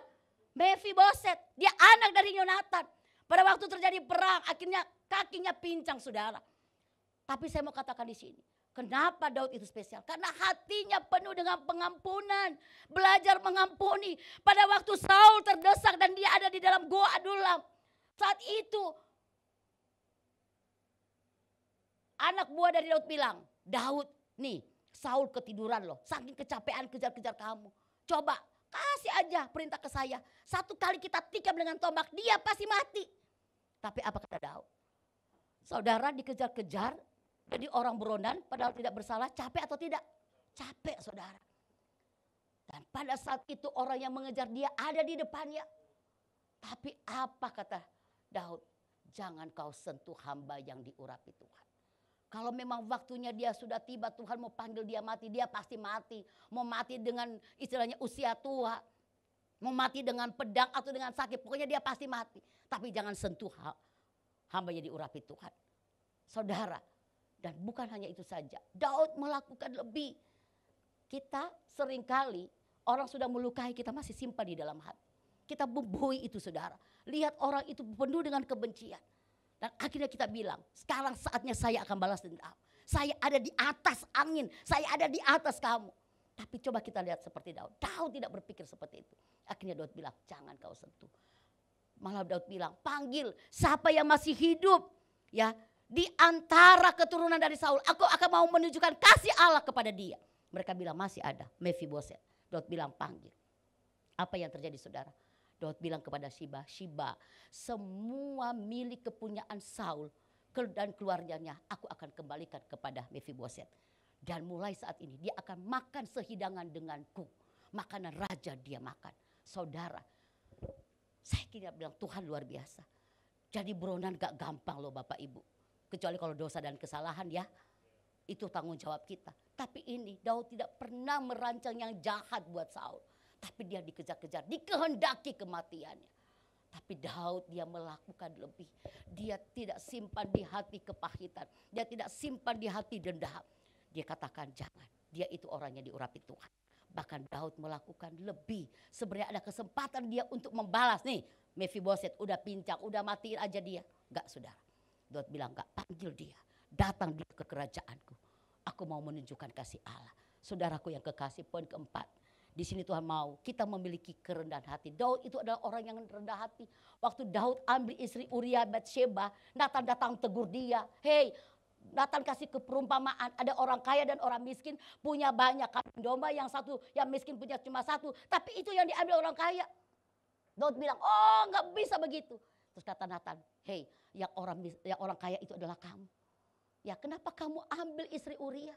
S4: Mephiboset. Dia anak dari Yonatan. Pada waktu terjadi perang, akhirnya kakinya pincang saudara. Tapi saya mau katakan di sini, kenapa Daud itu spesial? Karena hatinya penuh dengan pengampunan, belajar mengampuni. Pada waktu Saul terdesak dan dia ada di dalam gua Adulam, saat itu anak buah dari Daud bilang, Daud nih Saul ketiduran loh, saking kecapean kejar-kejar kamu. Coba kasih aja perintah ke saya, satu kali kita tikam dengan tombak dia pasti mati. Tapi apa kata Daud? Saudara dikejar-kejar, jadi orang buronan padahal tidak bersalah, capek atau tidak? Capek saudara. Dan pada saat itu orang yang mengejar dia ada di depannya. Tapi apa kata Daud? Jangan kau sentuh hamba yang diurapi Tuhan. Kalau memang waktunya dia sudah tiba, Tuhan mau panggil dia mati, dia pasti mati. Mau mati dengan istilahnya usia tua. Mau mati dengan pedang atau dengan sakit, pokoknya dia pasti mati. Tapi jangan sentuh hamba yang diurapi Tuhan. Saudara, dan bukan hanya itu saja. Daud melakukan lebih. Kita seringkali orang sudah melukai kita masih simpan di dalam hati. Kita bumbui itu saudara. Lihat orang itu penuh dengan kebencian. Dan akhirnya kita bilang, sekarang saatnya saya akan balas dendam. Saya ada di atas angin, saya ada di atas kamu. Tapi coba kita lihat seperti Daud. Daud tidak berpikir seperti itu. Akhirnya Daud bilang, jangan kau sentuh. Malah Daud bilang, panggil siapa yang masih hidup. Ya, di antara keturunan dari Saul, aku akan mau menunjukkan kasih Allah kepada dia. Mereka bilang masih ada, Mephiboset. Daud bilang panggil. Apa yang terjadi saudara? Daud bilang kepada Sheba, Sheba, semua milik kepunyaan Saul dan keluarganya aku akan kembalikan kepada Mephiboset. Dan mulai saat ini dia akan makan sehidangan denganku. Makanan raja dia makan. Saudara, saya kira bilang Tuhan luar biasa. Jadi buronan gak gampang loh Bapak Ibu. Kecuali kalau dosa dan kesalahan ya. Itu tanggung jawab kita. Tapi ini Daud tidak pernah merancang yang jahat buat Saul. Tapi dia dikejar-kejar, dikehendaki kematiannya. Tapi Daud dia melakukan lebih. Dia tidak simpan di hati kepahitan. Dia tidak simpan di hati dendam. Dia katakan jangan. Dia itu orang yang diurapi Tuhan. Bahkan Daud melakukan lebih. Sebenarnya ada kesempatan dia untuk membalas. Nih Mephiboset udah pincang, udah matiin aja dia. Enggak saudara. Daud bilang enggak, panggil dia. Datang dia ke kerajaanku. Aku mau menunjukkan kasih Allah. Saudaraku yang kekasih, poin keempat. Di sini Tuhan mau kita memiliki kerendahan hati. Daud itu adalah orang yang rendah hati. Waktu Daud ambil istri Uria Batsheba, Nathan datang tegur dia. Hei, Nathan kasih keperumpamaan. Ada orang kaya dan orang miskin punya banyak kambing domba, yang satu, yang miskin punya cuma satu. Tapi itu yang diambil orang kaya. Daud bilang, oh nggak bisa begitu. Terus kata Nathan, hei, yang orang kaya itu adalah kamu. Ya kenapa kamu ambil istri Uria?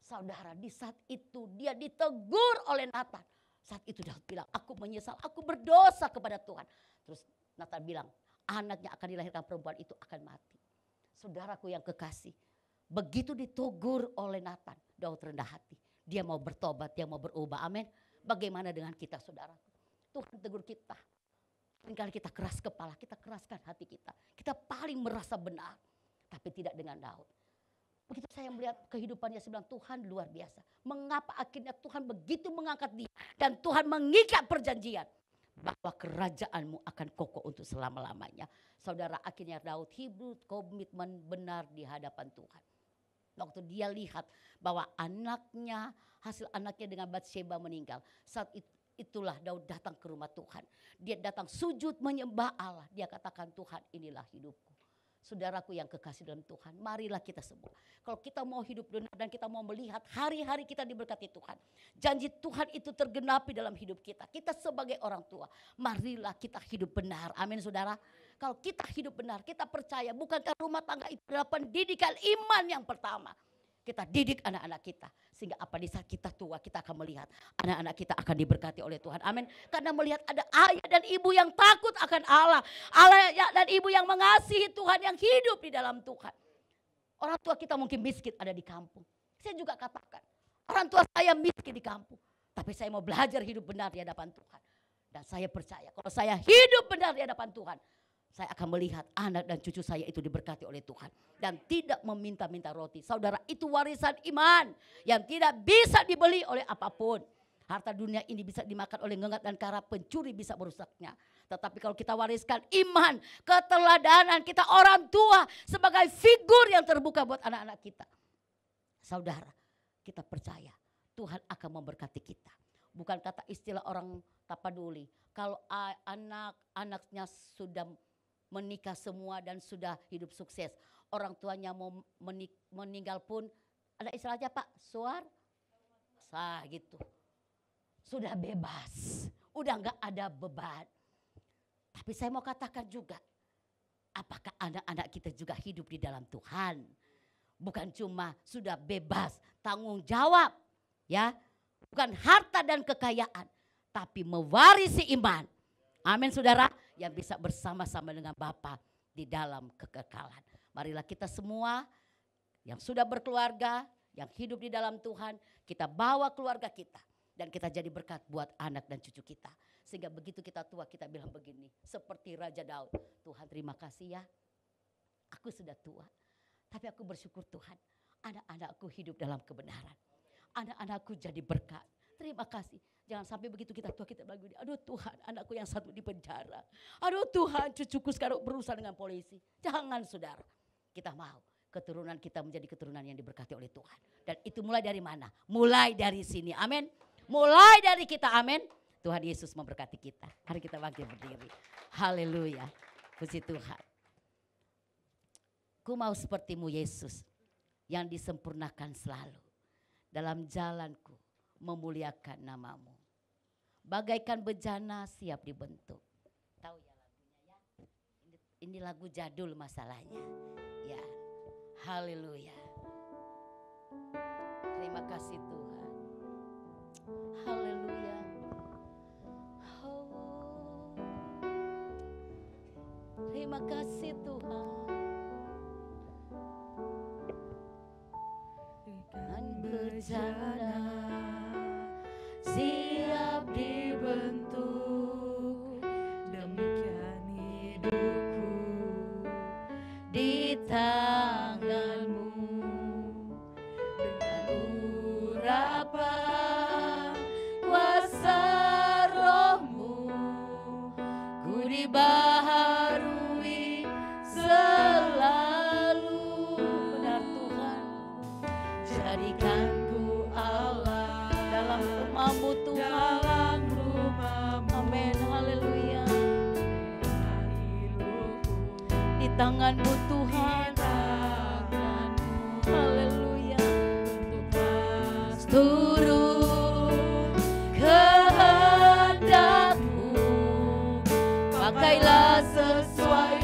S4: Saudara, di saat itu dia ditegur oleh Nathan. Saat itu Daud bilang, aku menyesal, aku berdosa kepada Tuhan. Terus Nathan bilang, anaknya akan dilahirkan perempuan itu akan mati. Saudaraku yang kekasih, begitu ditegur oleh Nathan, Daud rendah hati. Dia mau bertobat, dia mau berubah, amin. Bagaimana dengan kita saudaraku? Tuhan tegur kita. Seringkali kita keras kepala, kita keraskan hati kita. Kita paling merasa benar, tapi tidak dengan Daud. Begitu saya melihat kehidupannya, saya bilang Tuhan luar biasa. Mengapa akhirnya Tuhan begitu mengangkat dia. Dan Tuhan mengikat perjanjian. Bahwa kerajaanmu akan kokoh untuk selama-lamanya. Saudara, akhirnya Daud hidup komitmen benar di hadapan Tuhan. Waktu dia lihat bahwa anaknya, hasil anaknya dengan Batsheba meninggal. Saat itulah Daud datang ke rumah Tuhan. Dia datang sujud menyembah Allah. Dia katakan, Tuhan inilah hidupku. Saudaraku yang kekasih dalam Tuhan, marilah kita semua. Kalau kita mau hidup benar dan kita mau melihat hari-hari kita diberkati Tuhan. Janji Tuhan itu tergenapi dalam hidup kita. Kita sebagai orang tua, marilah kita hidup benar. Amin saudara. Kalau kita hidup benar, kita percaya bukankah rumah tangga itu adalah pendidikan iman yang pertama. Kita didik anak-anak kita. Sehingga apa di saat kita tua kita akan melihat anak-anak kita akan diberkati oleh Tuhan. Amin. Karena melihat ada ayah dan ibu yang takut akan Allah. Allah dan ibu yang mengasihi Tuhan, yang hidup di dalam Tuhan. Orang tua kita mungkin miskin ada di kampung. Saya juga katakan, orang tua saya miskin di kampung. Tapi saya mau belajar hidup benar di hadapan Tuhan. Dan saya percaya kalau saya hidup benar di hadapan Tuhan, saya akan melihat anak dan cucu saya itu diberkati oleh Tuhan. Dan tidak meminta-minta roti. Saudara, itu warisan iman yang tidak bisa dibeli oleh apapun. Harta dunia ini bisa dimakan oleh ngengat dan kara, pencuri bisa merusaknya. Tetapi kalau kita wariskan iman, keteladanan kita orang tua sebagai figur yang terbuka buat anak-anak kita. Saudara, kita percaya Tuhan akan memberkati kita. Bukan kata istilah orang Tapaduli. Kalau anak-anaknya sudah menikah semua dan sudah hidup sukses. Orang tuanya mau meninggal pun ada istilahnya Pak, sah gitu. Sudah bebas, udah gak ada beban. Tapi saya mau katakan juga, apakah anak-anak kita juga hidup di dalam Tuhan? Bukan cuma sudah bebas, tanggung jawab, ya. Bukan harta dan kekayaan, tapi mewarisi iman. Amin saudara, yang bisa bersama-sama dengan Bapa di dalam kekekalan. Marilah kita semua yang sudah berkeluarga, yang hidup di dalam Tuhan, kita bawa keluarga kita. Dan kita jadi berkat buat anak dan cucu kita. Sehingga begitu kita tua kita bilang begini, seperti Raja Daud. Tuhan terima kasih ya, aku sudah tua. Tapi aku bersyukur Tuhan, anak-anakku hidup dalam kebenaran. Anak-anakku jadi berkat. Terima kasih. Jangan sampai begitu kita tua kita bilang, aduh Tuhan anakku yang satu di penjara. Aduh Tuhan cucuku sekarang berurusan dengan polisi. Jangan saudara. Kita mau keturunan kita menjadi keturunan yang diberkati oleh Tuhan. Dan itu mulai dari mana? Mulai dari sini. Amin. Mulai dari kita. Amin. Tuhan Yesus memberkati kita. Hari kita bangkit berdiri. Haleluya. Puji Tuhan. Ku mau sepertimu Yesus yang disempurnakan selalu. Dalam jalanku memuliakan namamu. Bagaikan bejana siap dibentuk. Tahu ya lagunya ya? Ini lagu jadul masalahnya. Ya. Haleluya. Terima kasih Tuhan. Haleluya. Oh. Terima kasih Tuhan. Dan bejana siap di namamu Tuhan.
S1: dalam rumah-Mu.
S4: Amin, haleluya.
S1: Hidupku
S4: Di tangan-Mu Tuhan.
S1: tangan-Mu
S4: Haleluya.
S1: untuk pas
S4: Turun kehendak-Mu, pakailah sesuai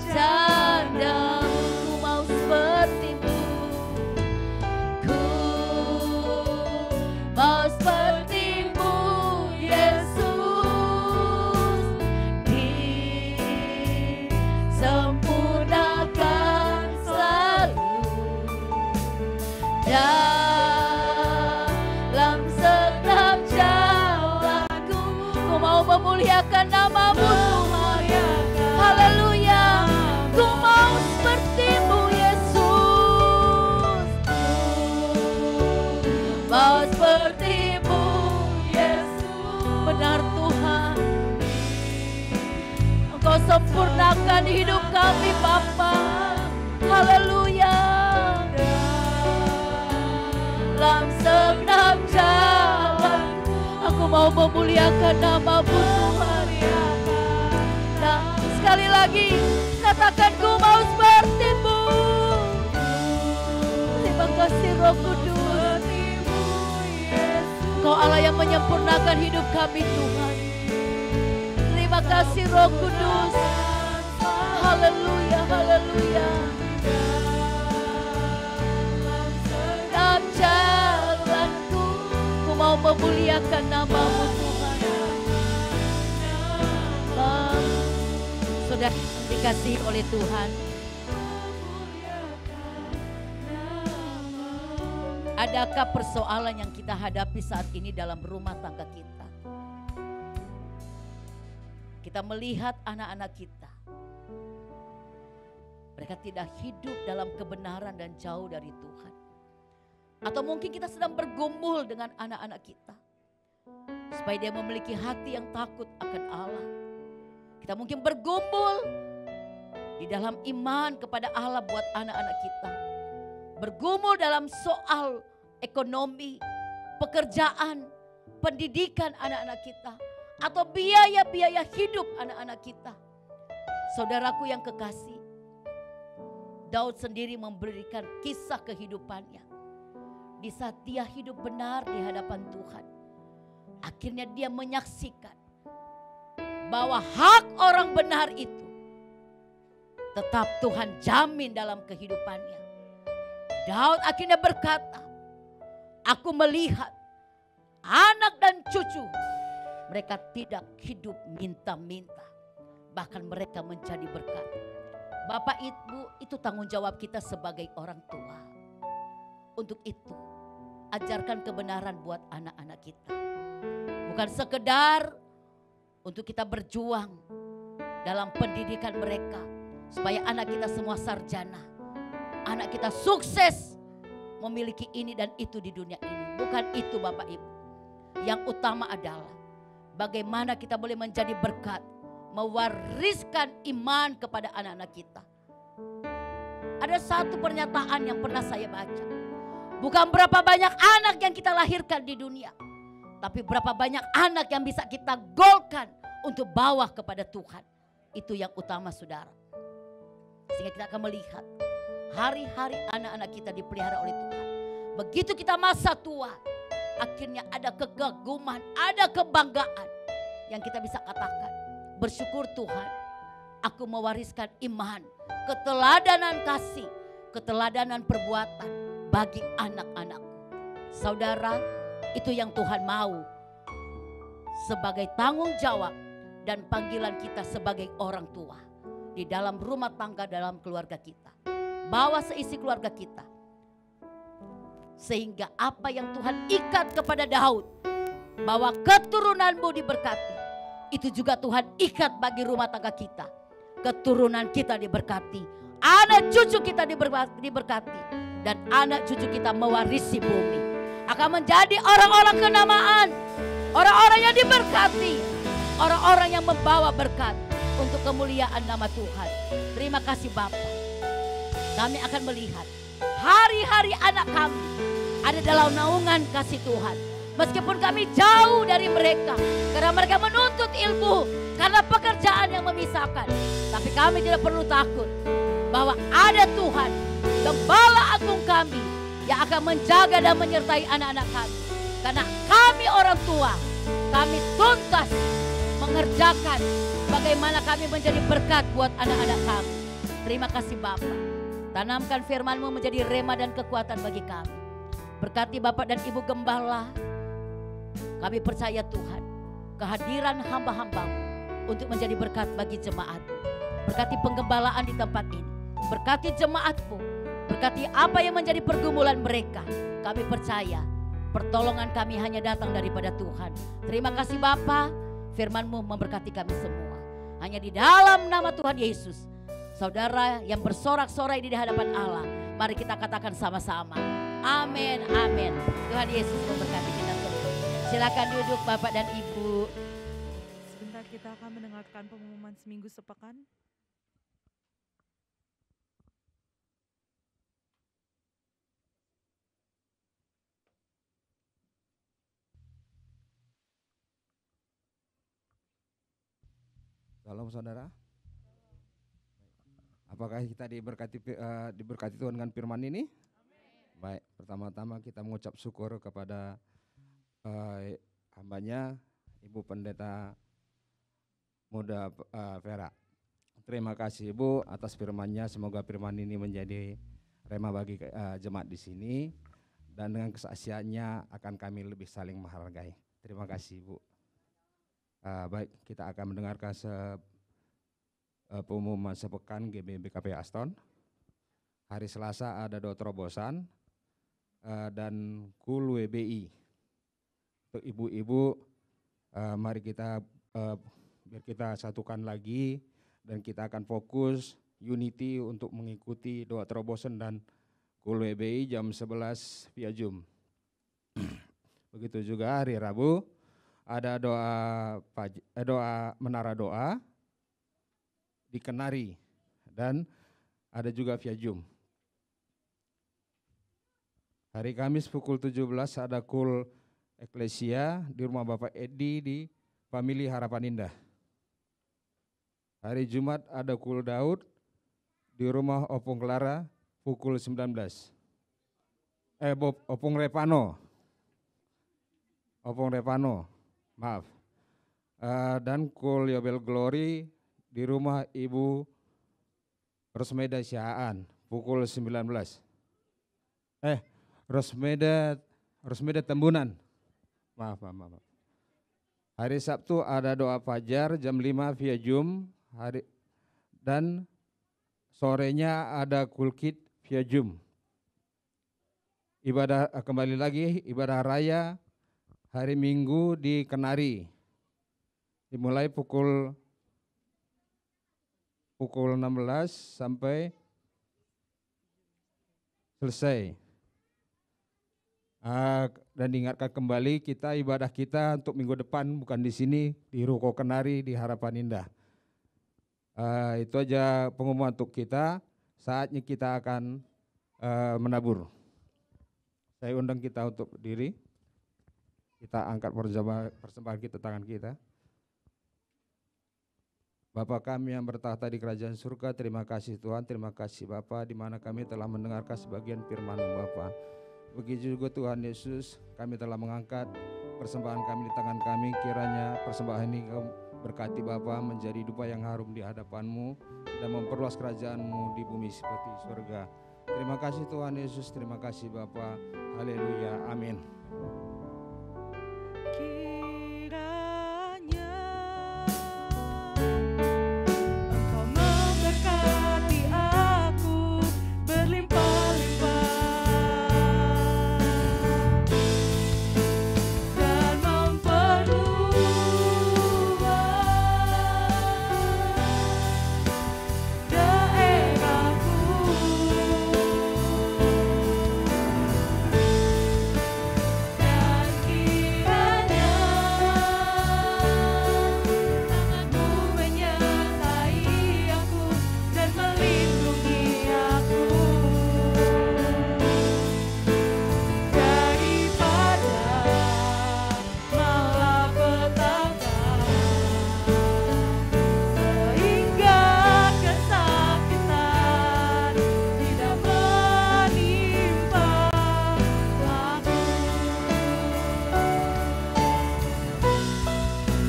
S4: rencana-Mu. Ku mau seperti-Mu, ku mau seperti-Mu Yesus, disempurnakan selalu dalam setiap jalanku. Ku mau memuliakan namamu Tuhan. Haleluya. Ku mau seperti-Mu Yesus, mau seperti-Mu Yesus. Benar Tuhan, Engkau sempurnakan hidup kami Bapa. Haleluya. Dalam segenap jalan, aku mau memuliakan namamu Tuhan. Nah, sekali lagi katakan, ku mau seperti-Mu. Terima kasih Roh Kudus. Engkau Allah yang menyempurnakan hidup kami Tuhan. Terima kasih Roh Kudus. Haleluya, haleluya. Dalam jalanku, ku mau memuliakan namamu Tuhan. Saudara dikasihi oleh Tuhan, adakah persoalan yang kita hadapi saat ini dalam rumah tangga kita? Kita melihat anak-anak kita, mereka tidak hidup dalam kebenaran dan jauh dari Tuhan. Atau mungkin kita sedang bergumul dengan anak-anak kita, supaya dia memiliki hati yang takut akan Allah. Kita mungkin bergumul di dalam iman kepada Allah buat anak-anak kita. Bergumul dalam soal ekonomi, pekerjaan, pendidikan anak-anak kita, atau biaya-biaya hidup anak-anak kita. Saudaraku yang kekasih, Daud sendiri memberikan kisah kehidupannya. Di saat dia hidup benar di hadapan Tuhan, akhirnya dia menyaksikan bahwa hak orang benar itu tetap Tuhan jamin dalam kehidupannya. Daud akhirnya berkata, aku melihat anak dan cucu, mereka tidak hidup minta-minta, bahkan mereka menjadi berkat. Bapak Ibu, itu tanggung jawab kita sebagai orang tua. Untuk itu, ajarkan kebenaran buat anak-anak kita. Bukan sekedar untuk kita berjuang dalam pendidikan mereka, supaya anak kita semua sarjana, anak kita sukses memiliki ini dan itu di dunia ini. Bukan itu Bapak Ibu. Yang utama adalah bagaimana kita boleh menjadi berkat, mewariskan iman kepada anak-anak kita. Ada satu pernyataan yang pernah saya baca. Bukan berapa banyak anak yang kita lahirkan di dunia, tapi berapa banyak anak yang bisa kita golkan untuk bawa kepada Tuhan. Itu yang utama saudara. Sehingga kita akan melihat hari-hari anak-anak kita dipelihara oleh Tuhan. Begitu kita masa tua, akhirnya ada kegaguman, ada kebanggaan yang kita bisa katakan, bersyukur Tuhan, aku mewariskan iman, keteladanan kasih, keteladanan perbuatan bagi anak-anakku. Saudara, itu yang Tuhan mau sebagai tanggung jawab dan panggilan kita sebagai orang tua di dalam rumah tangga, dalam keluarga kita. Bawa seisi keluarga kita, sehingga apa yang Tuhan ikat kepada Daud, bahwa keturunanmu diberkati, itu juga Tuhan ikat bagi rumah tangga kita. Keturunan kita diberkati, anak cucu kita diberkati, dan anak cucu kita mewarisi bumi. Akan menjadi orang-orang kenamaan, orang-orang yang diberkati, orang-orang yang membawa berkat untuk kemuliaan nama Tuhan. Terima kasih Bapa. Kami akan melihat hari-hari anak kami ada dalam naungan kasih Tuhan. Meskipun kami jauh dari mereka, karena mereka menuntut ilmu, karena pekerjaan yang memisahkan. Tapi kami tidak perlu takut bahwa ada Tuhan, Gembala Agung kami, yang akan menjaga dan menyertai anak-anak kami. Karena kami orang tua, kami tuntas mengerjakan bagaimana kami menjadi berkat buat anak-anak kami. Terima kasih Bapa. Tanamkan firman-Mu menjadi rema dan kekuatan bagi kami. Berkati Bapak dan Ibu Gembala. Kami percaya Tuhan, kehadiran hamba-hamba-Mu untuk menjadi berkat bagi jemaat-Mu. Berkati penggembalaan di tempat ini. Berkati jemaat-Mu. Berkati apa yang menjadi pergumulan mereka. Kami percaya pertolongan kami hanya datang daripada Tuhan. Terima kasih Bapa, firman-Mu memberkati kami semua. Hanya di dalam nama Tuhan Yesus, saudara yang bersorak-sorai di hadapan Allah, mari kita katakan sama-sama. Amin, amin. Tuhan Yesus memberkati kita semua. Silakan duduk Bapak dan Ibu.
S1: Sebentar kita akan mendengarkan pengumuman seminggu sepekan.
S5: Salam saudara. Apakah kita diberkati Tuhan dengan firman ini? Amin. Baik, pertama-tama kita mengucap syukur kepada hambanya Ibu Pendeta Muda Vera. Terima kasih Ibu atas firman-Nya. Semoga firman ini menjadi rema bagi jemaat di sini, dan dengan kesaksiannya akan kami lebih saling menghargai. Terima kasih Ibu. Baik, kita akan mendengarkan pengumuman sepekan GBBKP Aston. Hari Selasa ada doa terobosan dan KUL WBI. Untuk ibu-ibu, mari kita biar kita satukan lagi dan kita akan fokus unity untuk mengikuti doa terobosan dan KUL WBI jam 11 via Zoom. Begitu juga hari Rabu ada doa menara doa di Kenari dan ada juga via Zoom. Hari Kamis pukul 17 ada KUL Eklesia di rumah Bapak Edi di Family Harapan Indah. Hari Jumat ada KUL Daud di rumah Opung Clara pukul 19. Opung Repano. Maaf. Dan KUL Yobel Glory di rumah Ibu Rosmeda Syahaan pukul 19. Rosmeda Tembunan. Maaf. Hari Sabtu ada doa fajar jam 5 via Zoom. Dan sorenya ada kulkit via Zoom. Kembali lagi ibadah raya hari Minggu di Kenari. Dimulai pukul 16 sampai selesai. Dan diingatkan kembali ibadah kita untuk minggu depan bukan di sini, di Ruko Kenari di Harapan Indah. Itu aja pengumuman untuk kita. Saatnya kita akan menabur. Saya undang kita untuk berdiri. Kita angkat persembahan kita, tangan kita. Bapa kami yang bertahta di kerajaan surga, terima kasih Tuhan, terima kasih Bapa, di mana kami telah mendengarkan sebagian firman-Mu Bapa. Begitu juga Tuhan Yesus, kami telah mengangkat persembahan kami di tangan kami, kiranya persembahan ini berkati Bapa menjadi dupa yang harum di hadapan-Mu dan memperluas kerajaan-Mu di bumi seperti surga. Terima kasih Tuhan Yesus, terima kasih Bapa. Haleluya, amin.
S1: Daerahku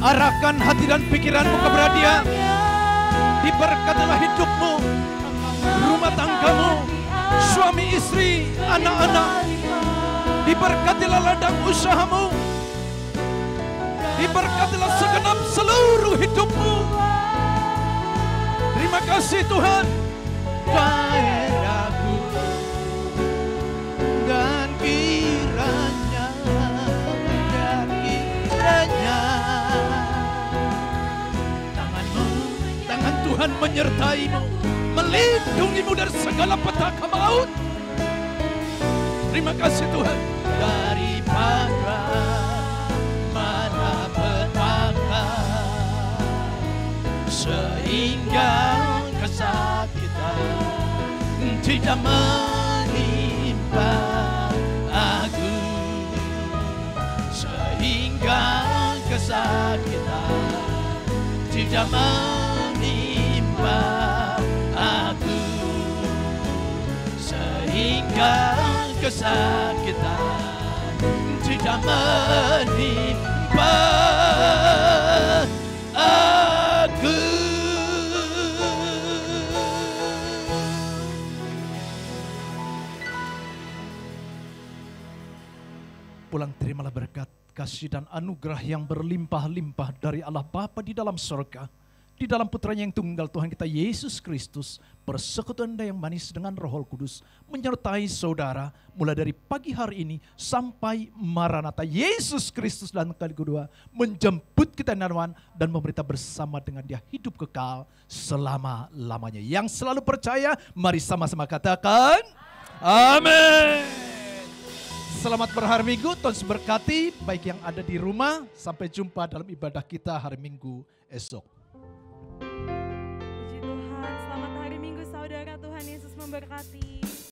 S6: Arahkan hati dan pikiranmu kepada Dia. Diberkatilah hidupmu, rumah tanggamu, suami istri, anak-anak. Diberkatilah ladang usahamu. Diberkatilah segenap seluruh hidupmu. Terima kasih Tuhan. Padaku dan kiranya tangan Tuhan menyertaimu, melindungimu dari segala petaka maut. Terima kasih Tuhan. Daripada mana petaka sehingga kesakitan tidak menimpa aku, sehingga kesakitan tidak menimpa aku, sehingga kesakitan tidak menimpa aku. Pulang terimalah berkat, kasih dan anugerah yang berlimpah-limpah dari Allah Bapa di dalam surga, di dalam putranya yang tunggal Tuhan kita Yesus Kristus, persekutuan yang manis dengan Roh Kudus menyertai saudara mulai dari pagi hari ini sampai Maranatha. Yesus Kristus dan kali kedua menjemput kita dan memerintah bersama dengan Dia hidup kekal selama-lamanya. Yang selalu percaya, mari sama-sama katakan amin. Selamat berhari Minggu, Tuhan berkati baik yang ada di rumah. Sampai jumpa dalam ibadah kita hari Minggu esok.
S1: Puji Tuhan, selamat hari Minggu saudara, Tuhan Yesus memberkati.